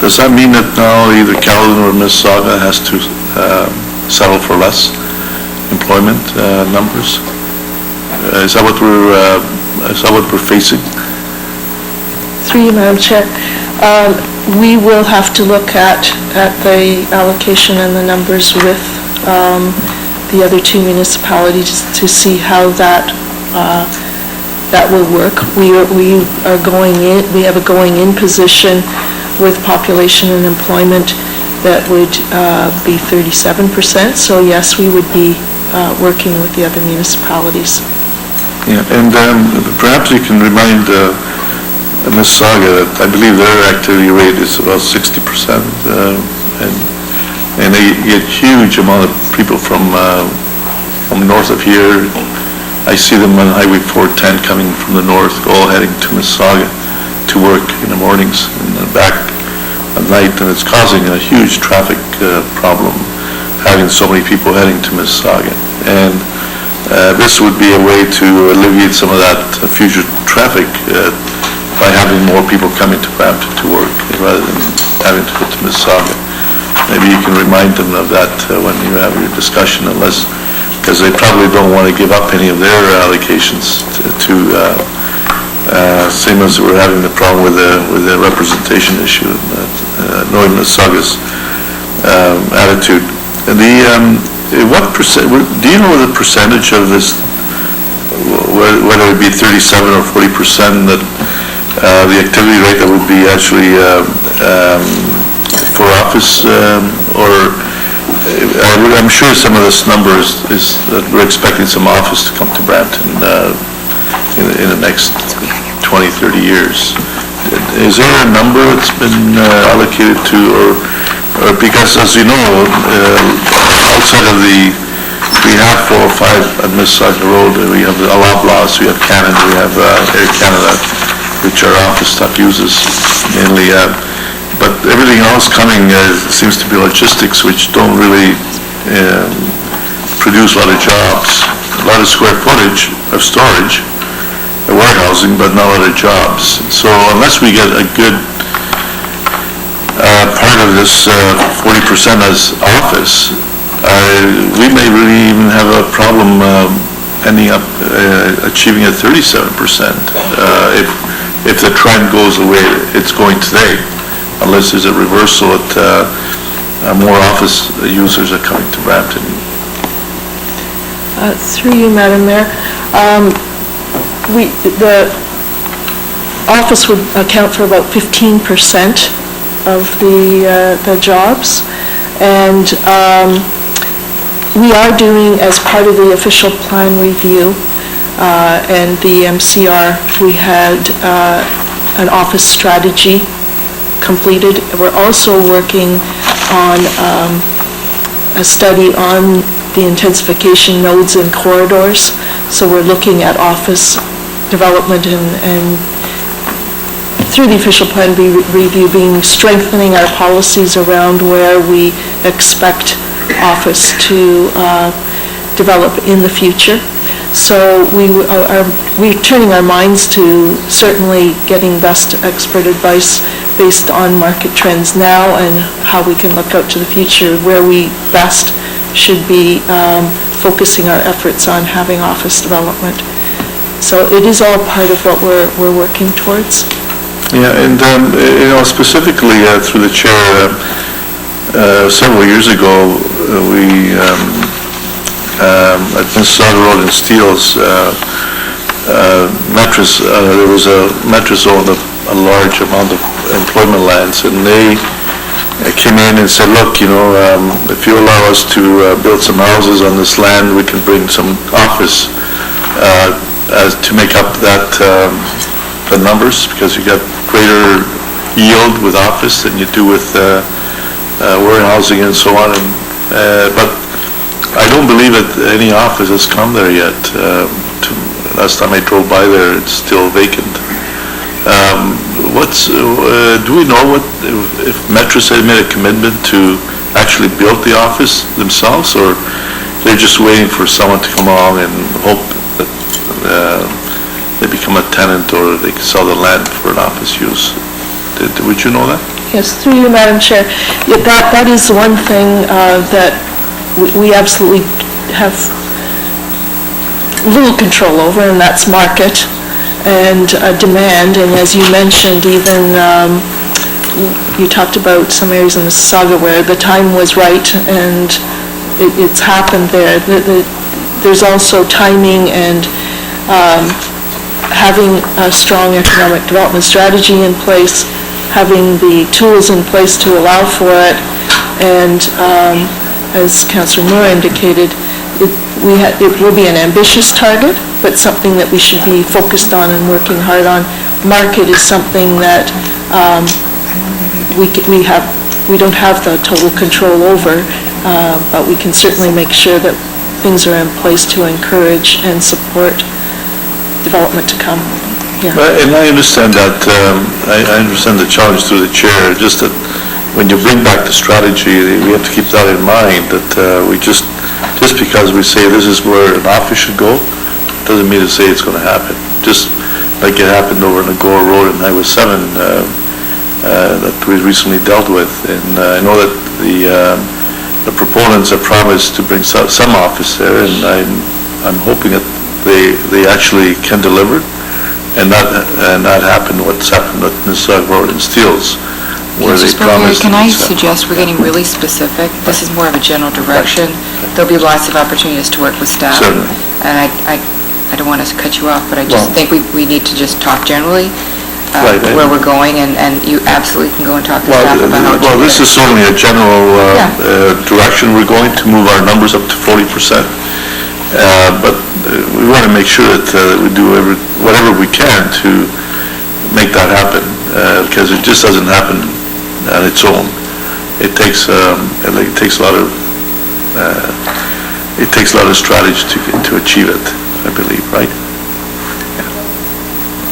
does that mean that now either Caledon or Mississauga has to settle for less employment numbers? Is that what we're facing? Through you, Madam Chair. We will have to look at the allocation and the numbers with the other two municipalities to see how that will work. We are going in. We have a going-in position with population and employment that would be 37%. So yes, we would be working with the other municipalities. Yeah, and perhaps you can remind Mississauga that I believe their activity rate is about 60%, and they get huge amount of people from north of here. I see them on Highway 410 coming from the north, all heading to Mississauga to work in the mornings and back at night, and it's causing a huge traffic problem having so many people heading to Mississauga. And this would be a way to alleviate some of that future traffic by having more people coming to Brampton to work rather than having to go to Mississauga. Maybe you can remind them of that when you have your discussion, because they probably don't want to give up any of their allocations to same as we're having the problem with the representation issue, knowing Mississauga's attitude. What percent? Do you know the percentage of this, whether it be 37 or 40% that the activity rate that would be actually for office, or I'm sure some of this number is that we're expecting some office to come to Brampton in the next 20, 30 years. Is there a number that's been allocated to, or because as you know, outside of we have 4 or 5 at Mississauga Road, we have Loblaws, we have Canada, we have Air Canada, which our office staff uses mainly, but everything else coming seems to be logistics, which don't really produce a lot of jobs, a lot of square footage of storage, warehousing, but not a lot of jobs. So unless we get a good part of this 40% as office, we may really even have a problem ending up achieving a 37% if the trend goes the way it's going today, unless there's a reversal that more office users are coming to Brampton. Through you, Madam Mayor. The office would account for about 15% of the jobs, and we are doing, as part of the official plan review and the MCR, we had an office strategy completed. We're also working on a study on the intensification nodes and corridors, so we're looking at office development and through the official plan review, strengthening our policies around where we expect office to develop in the future. So we're turning our minds to certainly getting best expert advice based on market trends now and how we can look out to the future, where we best should be focusing our efforts on having office development. So it is all part of what we're working towards. Yeah, and specifically through the chair, several years ago, we at Mississauga Road and Steeles, Metris, there was a Metris owned a large amount of employment lands, and they came in and said, look, if you allow us to build some houses on this land, we can bring some office to make up that the numbers, because you got greater yield with office than you do with warehousing and so on. But I don't believe that any office has come there yet. Last time I drove by there, it's still vacant. Do we know if Metris had made a commitment to actually build the office themselves, or they're just waiting for someone to come along and hope that they become a tenant or they can sell the land for an office use? Would you know that? Yes, through you, Madam Chair. Yeah, that is one thing that we absolutely have little control over, and that's market and demand. And as you mentioned, even you talked about some areas in Mississauga where the time was right and it's happened there. There's also timing and having a strong economic development strategy in place, having the tools in place to allow for it, and as Councillor Moore indicated, it will be an ambitious target, but something that we should be focused on and working hard on. Market is something that we don't have the total control over, but we can certainly make sure that things are in place to encourage and support development to come. Yeah. And I understand that. I understand the challenge through the chair. Just that when you bring back the strategy, we have to keep that in mind. That we just because we say this is where an office should go, doesn't mean to say it's going to happen. Just like it happened over on the Gore Road and Highway 7 that we recently dealt with. And I know that the proponents have promised to bring some office there, and I'm hoping that they actually can deliver, and not happen what's happened at Mississauga Road and Steeles, where they promised. Can I suggest we're getting really specific? This is more of a general direction. There'll be lots of opportunities to work with staff. Certainly. And I don't want to cut you off, but I just think we need to just talk generally. Right, where we're going, and you absolutely can go and talk to Well, staff about how to well, do this it. is certainly a general direction we're going to move our numbers up to 40%. But we want to make sure that we do whatever we can to make that happen, because it just doesn't happen on its own. It takes a lot of strategy to achieve it, I believe, right?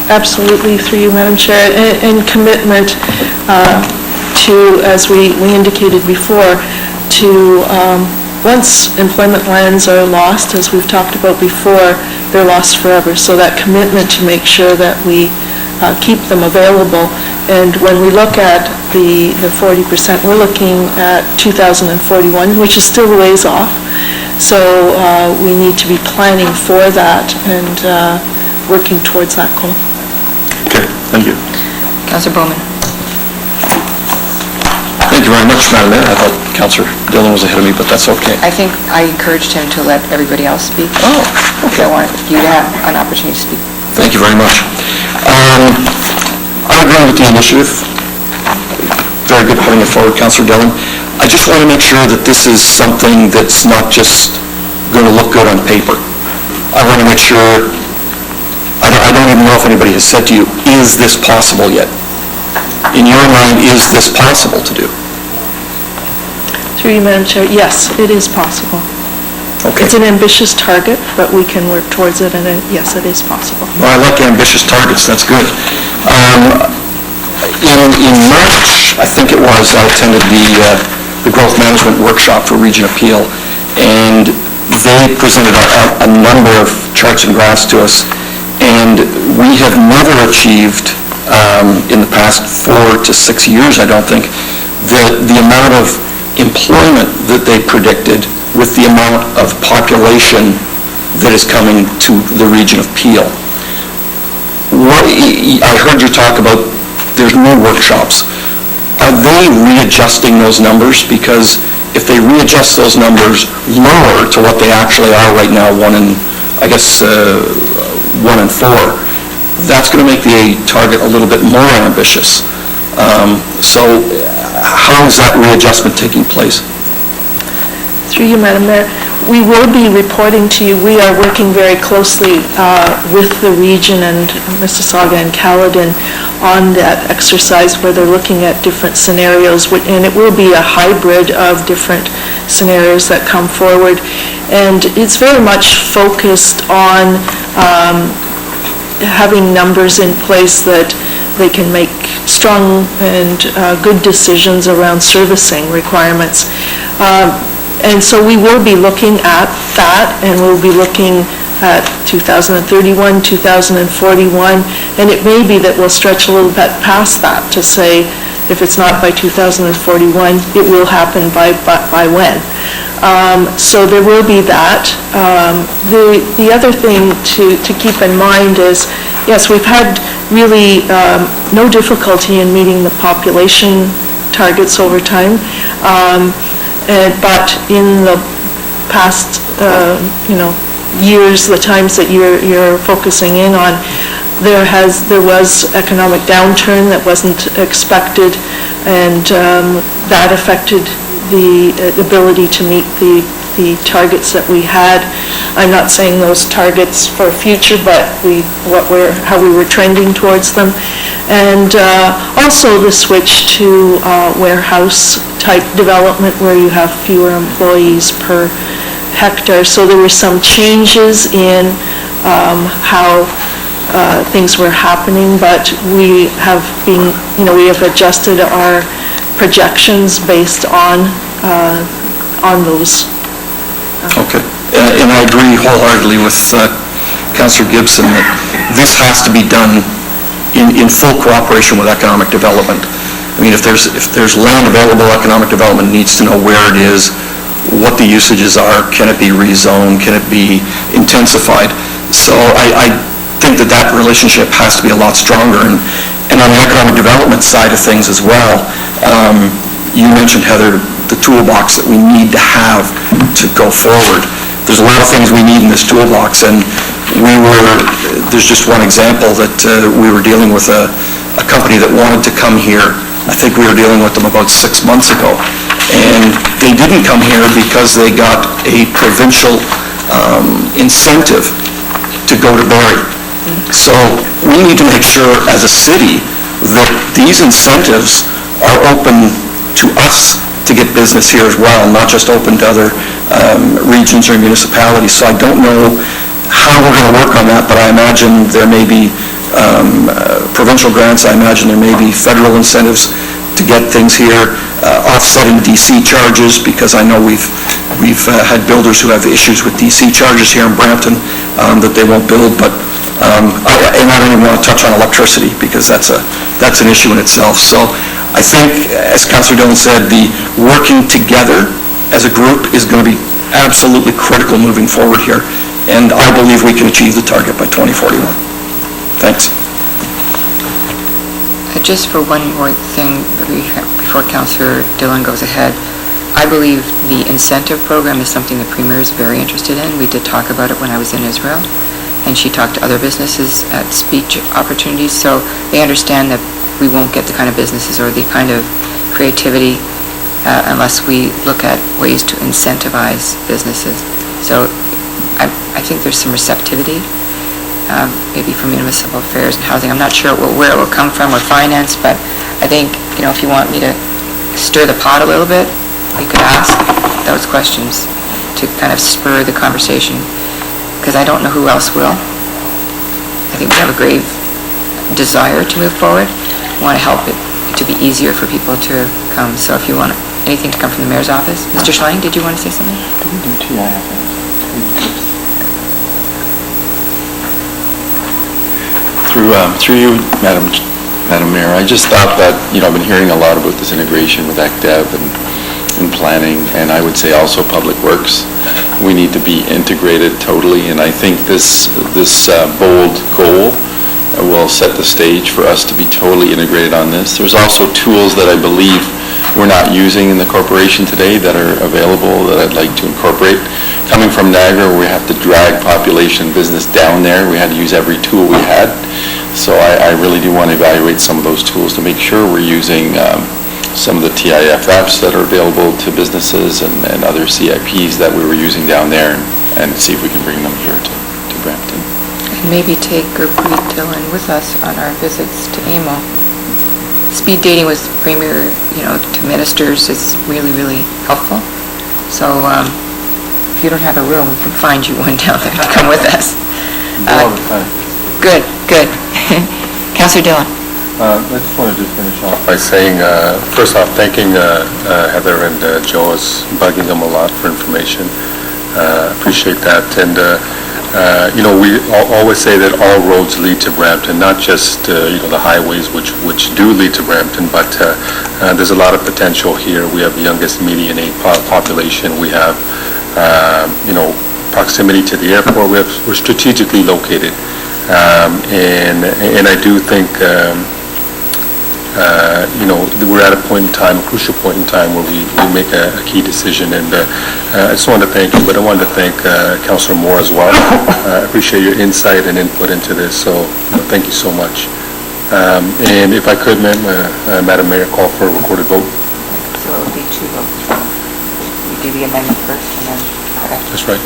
Absolutely, through you, Madam Chair, and commitment to, as we indicated before, to, once employment lands are lost, as we've talked about before, they're lost forever. So that commitment to make sure that we keep them available. And when we look at the 40%, we're looking at 2041, which is still a ways off. So we need to be planning for that and working towards that goal. Okay, thank you. Councillor Bowman. Thank you very much, Madam Mayor. I thought Councillor Dillon was ahead of me, but that's okay. I think I encouraged him to let everybody else speak. Oh, okay. I want you to have an opportunity to speak. Thank you very much. I agree with the initiative. Very good putting it forward, Councillor Dillon. I just want to make sure that this is something that's not just going to look good on paper. I want to make sure, I don't even know if anybody has said to you, is this possible yet? In your mind, is this possible to do? Through you, Madam Chair, yes, it is possible. Okay. It's an ambitious target, but we can work towards it, and yes, it is possible. Well, I like ambitious targets, that's good. In March, I think it was, I attended the Growth Management Workshop for Region Appeal, and they presented a number of charts and graphs to us, and we have never achieved, in the past 4 to 6 years, I don't think, the amount of employment that they predicted with the amount of population that is coming to the region of Peel. I heard you talk about there's more workshops. Are they readjusting those numbers? Because if they readjust those numbers lower to what they actually are right now, 1 in 4, that's going to make the target a little bit more ambitious. So how is that readjustment taking place? Through you, Madam Mayor, we will be reporting to you. We are working very closely with the region and Mississauga and Caledon on that exercise where they're looking at different scenarios, and it will be a hybrid of different scenarios that come forward. And it's very much focused on having numbers in place that they can make strong and good decisions around servicing requirements. And so we will be looking at that, and we'll be looking at 2031, 2041, and it may be that we'll stretch a little bit past that to say, if it's not by 2041, it will happen by when. So there will be that. The other thing to keep in mind is, yes, we've had really no difficulty in meeting the population targets over time. But in the past, years, the times that you're focusing in on, there was economic downturn that wasn't expected, and that affected the ability to meet the targets that we had. I'm not saying those targets for future, but how we were trending towards them. And also the switch to warehouse-type development where you have fewer employees per hectare. So there were some changes in how things were happening, but we have adjusted our projections based on those. Okay. And I agree wholeheartedly with Councillor Gibson that this has to be done in full cooperation with economic development. I mean, if there's land available, economic development needs to know where it is, what the usages are, can it be rezoned, can it be intensified. So I think that relationship has to be a lot stronger. And on the economic development side of things as well, you mentioned, Heather, the toolbox that we need to have to go forward. There's a lot of things we need in this toolbox, and there's just one example that we were dealing with a a company that wanted to come here. I think we were dealing with them about 6 months ago. And they didn't come here because they got a provincial incentive to go to Barrie. So we need to make sure as a city that these incentives are open to us to get business here as well, not just open to other regions or municipalities. So I don't know how we're going to work on that, but I imagine there may be provincial grants, I imagine there may be federal incentives to get things here, offsetting DC charges, because I know we've had builders who have issues with DC charges here in Brampton that they won't build, but and I don't even want to touch on electricity, because that's an issue in itself. So I think, as Councillor Dillon said, the working together as a group is going to be absolutely critical moving forward here, and I believe we can achieve the target by 2041. Thanks. Just for one more thing before Councillor Dillon goes ahead, I believe the incentive program is something the Premier is very interested in. We did talk about it when I was in Israel, and she talked to other businesses at speech opportunities, so they understand that we won't get the kind of businesses or the kind of creativity unless we look at ways to incentivize businesses. So I think there's some receptivity, maybe from municipal affairs and housing. I'm not sure where it will come from, or finance, but I think, if you want me to stir the pot a little bit, you could ask those questions to kind of spur the conversation, because I don't know who else will. I think we have a grave desire to move forward. We want to help it to be easier for people to come. So if you want anything to come from the Mayor's office. Mr. Schlang, did you want to say something? Do we do TIFs? Through you, Madam Mayor, I just thought that, I've been hearing a lot about this integration with ACDEV and planning, and I would say also Public Works. We need to be integrated totally, and I think this bold goal will set the stage for us to be totally integrated on this. There's also tools that I believe we're not using in the corporation today that are available that I'd like to incorporate. Coming from Niagara, we have to drag population business down there. We had to use every tool we had. So I really do want to evaluate some of those tools to make sure we're using some of the TIFFs that are available to businesses and other CIPs that we were using down there, and see if we can bring them here to Brampton. And maybe take Gurpreet Dillon with us on our visits to AMO. Speed dating with Premier, to ministers is really, really helpful. So if you don't have a room, we can find you one down there to come with us. Good. Councillor Dillon. I just want to finish off by saying, first off, thanking Heather and Joe is bugging them a lot for information. Appreciate that. And, we always say that all roads lead to Brampton, not just, the highways which do lead to Brampton, but there's a lot of potential here. We have the youngest median age population. We have, proximity to the airport. We're strategically located. And I do think, we're at a point in time, a crucial point in time where we make a key decision. And I just wanted to thank you, but I wanted to thank Councillor Moore as well. I appreciate your insight and input into this, so thank you so much. And if I could, Madam Mayor, call for a recorded vote. So it would be 2 votes. You do the amendment first, and then... That's right.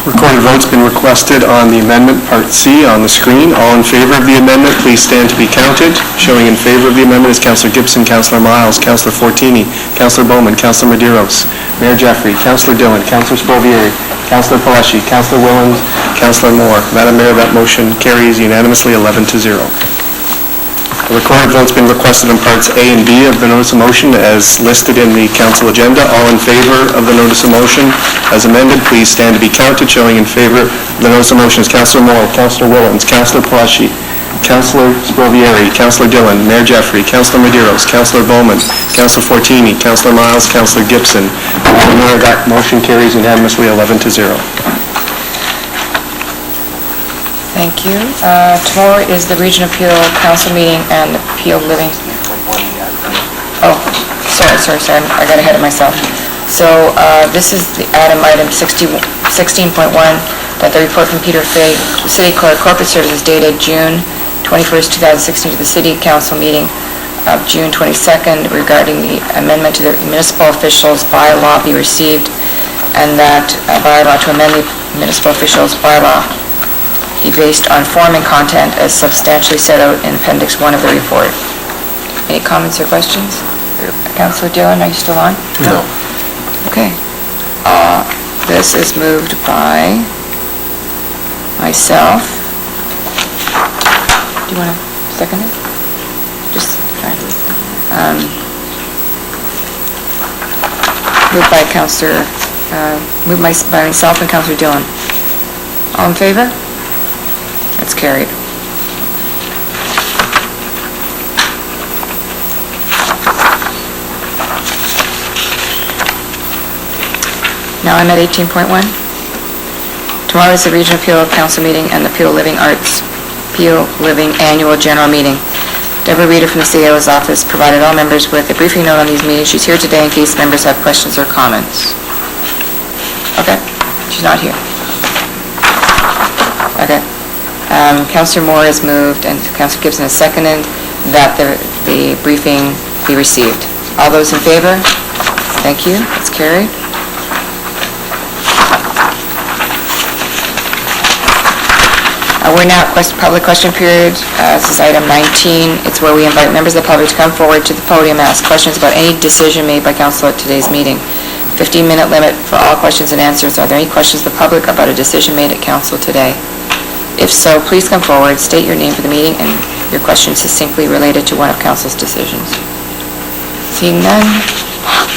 Recorded vote's been requested on the amendment, Part C, on the screen. All in favor of the amendment, please stand to be counted. Showing in favor of the amendment is Councillor Gibson, Councillor Miles, Councillor Fortini, Councillor Bowman, Councillor Medeiros, Mayor Jeffrey, Councillor Dillon, Councillor Sprovieri, Councillor Paleshi, Councillor Willens, Councillor Moore. Madam Mayor, that motion carries unanimously 11-0. The recorded vote's been requested on Parts A and B of the notice of motion as listed in the council agenda. All in favor of the notice of motion as amended, please stand to be counted. Showing in favor of the notice of motion is Councillor Moore, Councillor Willens, Councillor Palashi, Councillor Sprovieri, Councillor Dillon, Mayor Jeffrey, Councillor Medeiros, Councillor Bowman, Councillor Fortini, Councillor Miles, Councillor Gibson. Madam Mayor, that motion carries unanimously 11-0. Thank you. Tomorrow is the Region Appeal Council meeting and Appeal Living... Oh, sorry, I got ahead of myself. So this is the item 16.1, that the report from Peter Fay, City Clerk, Corporate Services dated June 21st, 2016 to the City Council meeting of June 22nd regarding the amendment to the municipal officials bylaw be received, and that a bylaw to amend the municipal officials bylaw be based on form and content as substantially set out in Appendix 1 of the report. Any comments or questions? Councillor Dillon, are you still on? No. Okay. This is moved by myself. Do you want to second it? Just try. Moved by Councillor, by myself and Councillor Dillon. All in favor? That's carried. Now I'm at 18.1. Tomorrow is the Regional Peel Council meeting and the Peel Living Arts, Peel Living Annual General Meeting. Deborah Reeder from the CAO's office provided all members with a briefing note on these meetings. She's here today in case members have questions or comments. Okay, she's not here. Okay. Councillor Moore has moved and Councillor Gibson has seconded that the briefing be received. All those in favor? Thank you. It's carried. We're now at public question period. This is item 19. It's where we invite members of the public to come forward to the podium and ask questions about any decision made by council at today's meeting. 15-minute limit for all questions and answers. Are there any questions of the public about a decision made at council today? If so, please come forward, state your name for the meeting, and your question succinctly related to one of council's decisions. Seeing none,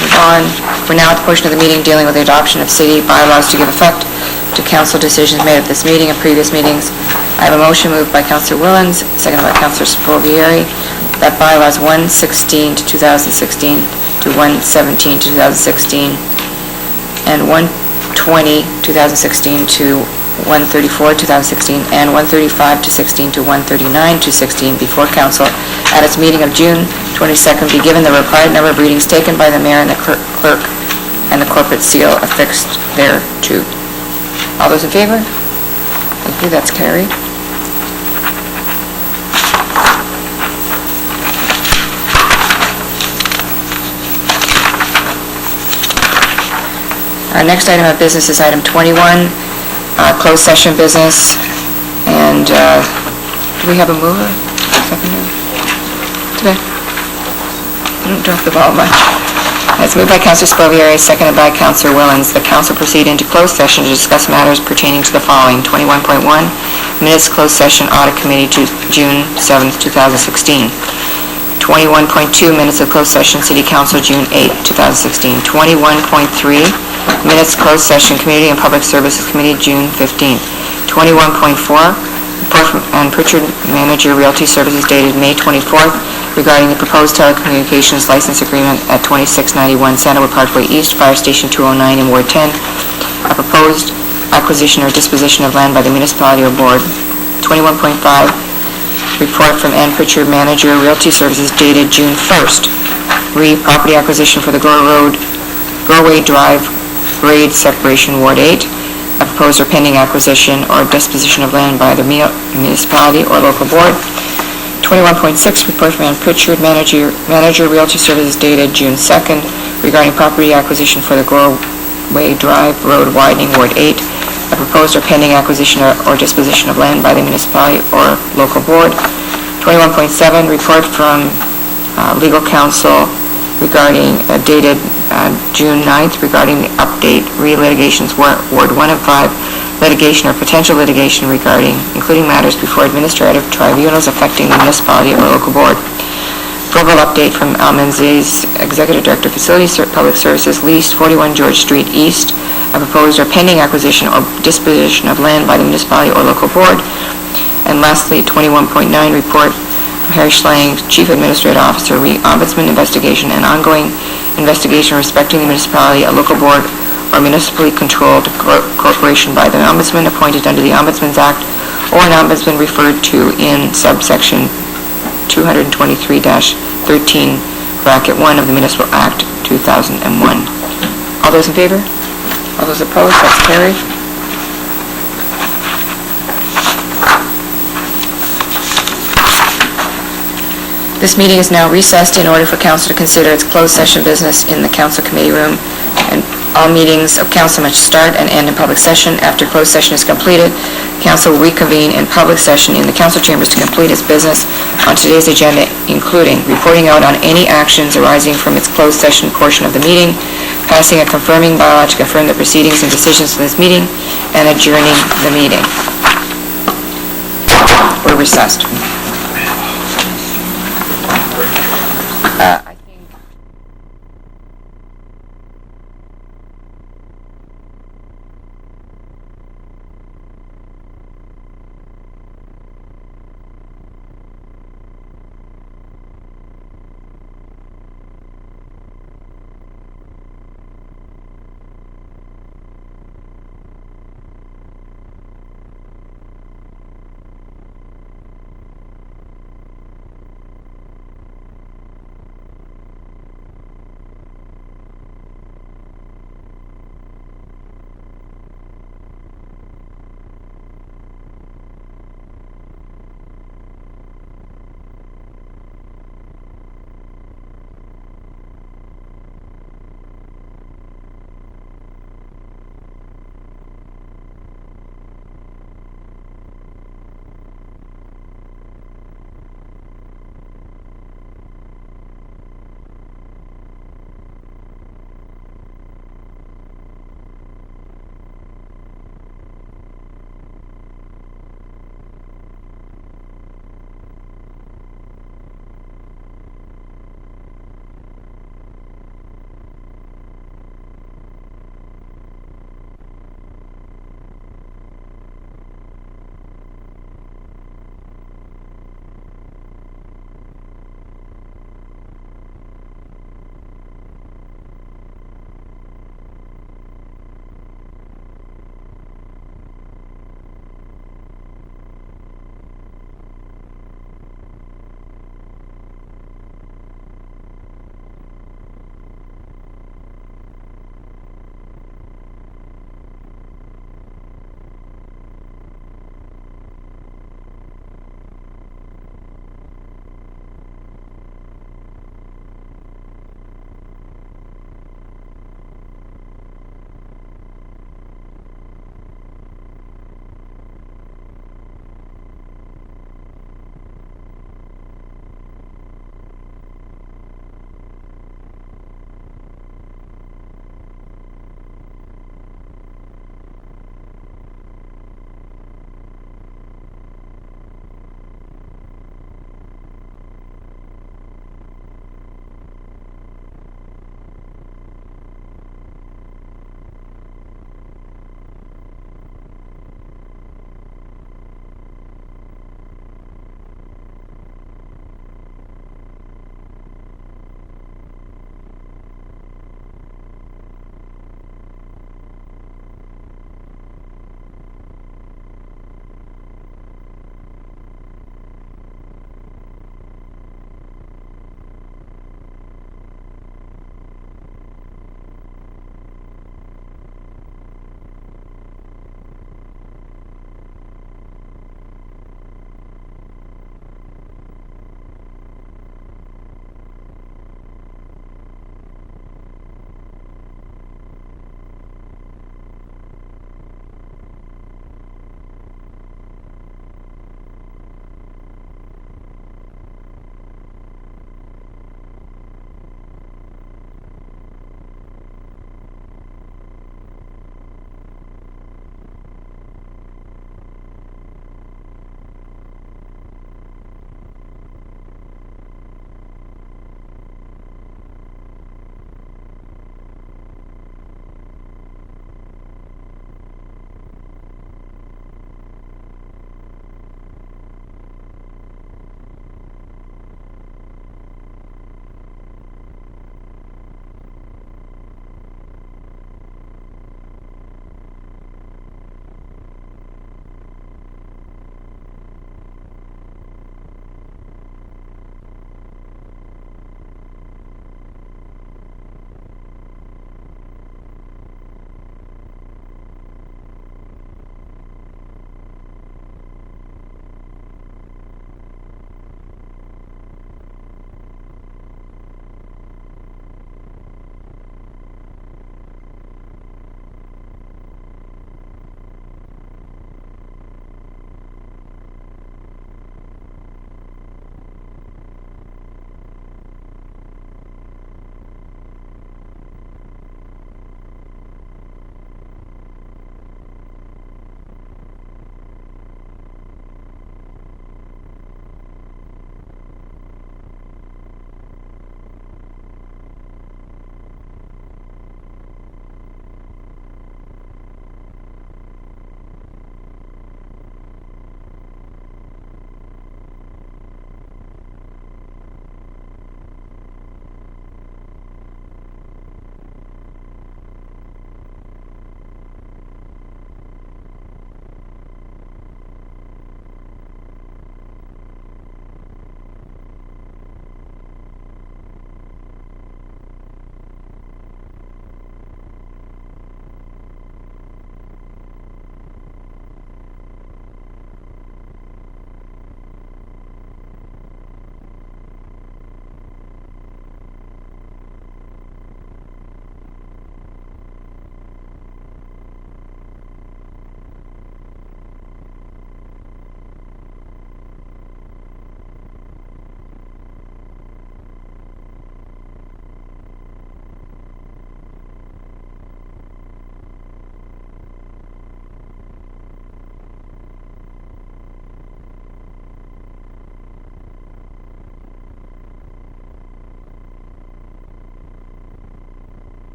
move on. We're now at the portion of the meeting dealing with the adoption of city bylaws to give effect to council decisions made at this meeting and previous meetings. I have a motion moved by Councillor Willens, seconded by Councillor Spolieri, that bylaws 116 to 2016 to 117 to 2016 and 120 2016 to 134 2016 and 135 to 16 to 139 to 16 before council at its meeting of June 22nd be given the required number of readings taken by the mayor and the clerk and the corporate seal affixed thereto. All those in favor? Thank you, that's carried. Our next item of business is item 21, closed session business. And do we have a mover? Seconder? Today? I don't drop the ball much. It's moved by Councillor Spolieri, seconded by Councillor Willens. The council proceed into closed session to discuss matters pertaining to the following. 21.1, minutes closed session audit committee to June 7th, 2016. 21.2, minutes of closed session city council June 8th, 2016. 21.3, minutes closed session community and public services committee June 15th. 21.4, report from Ann Pritchard, manager realty services dated May 24th, regarding the proposed telecommunications license agreement at 2691 Sandalwood Parkway East, Fire Station 209 in Ward 10, a proposed acquisition or disposition of land by the municipality or board. 21.5, report from Ann Pritchard, manager realty services dated June 1st, property acquisition for the Gorway Drive grade separation Ward 8, a proposed or pending acquisition or disposition of land by the municipality or local board. 21.6, report from Ann Pritchard, manager realty services dated June 2nd, regarding property acquisition for the Gorway Drive Road widening Ward 8, a proposed or pending acquisition or disposition of land by the municipality or local board. 21.7, report from legal counsel regarding dated June 9th regarding the update re-litigations Ward 1 and 5 litigation or potential litigation regarding, including matters before administrative tribunals affecting the municipality or local board. Verbal update from Al Menzies, Executive Director, Facilities Public Services, leased 41 George Street East, a proposed or pending acquisition or disposition of land by the municipality or local board. And lastly, 21.9, report from Harry Schlang, Chief Administrative Officer, Ombudsman investigation and ongoing investigation respecting the municipality, a local board, or municipally controlled corporation by the ombudsman appointed under the Ombudsman's Act or an ombudsman referred to in subsection 223-13, bracket 1 of the Municipal Act 2001. All those in favor? All those opposed? That's carried. This meeting is now recessed in order for council to consider its closed session business in the council committee room, and all meetings of council must start and end in public session. After closed session is completed, council will reconvene in public session in the council chambers to complete its business on today's agenda, including reporting out on any actions arising from its closed session portion of the meeting, passing a confirming bylaw to confirm the proceedings and decisions of this meeting, and adjourning the meeting. We're recessed.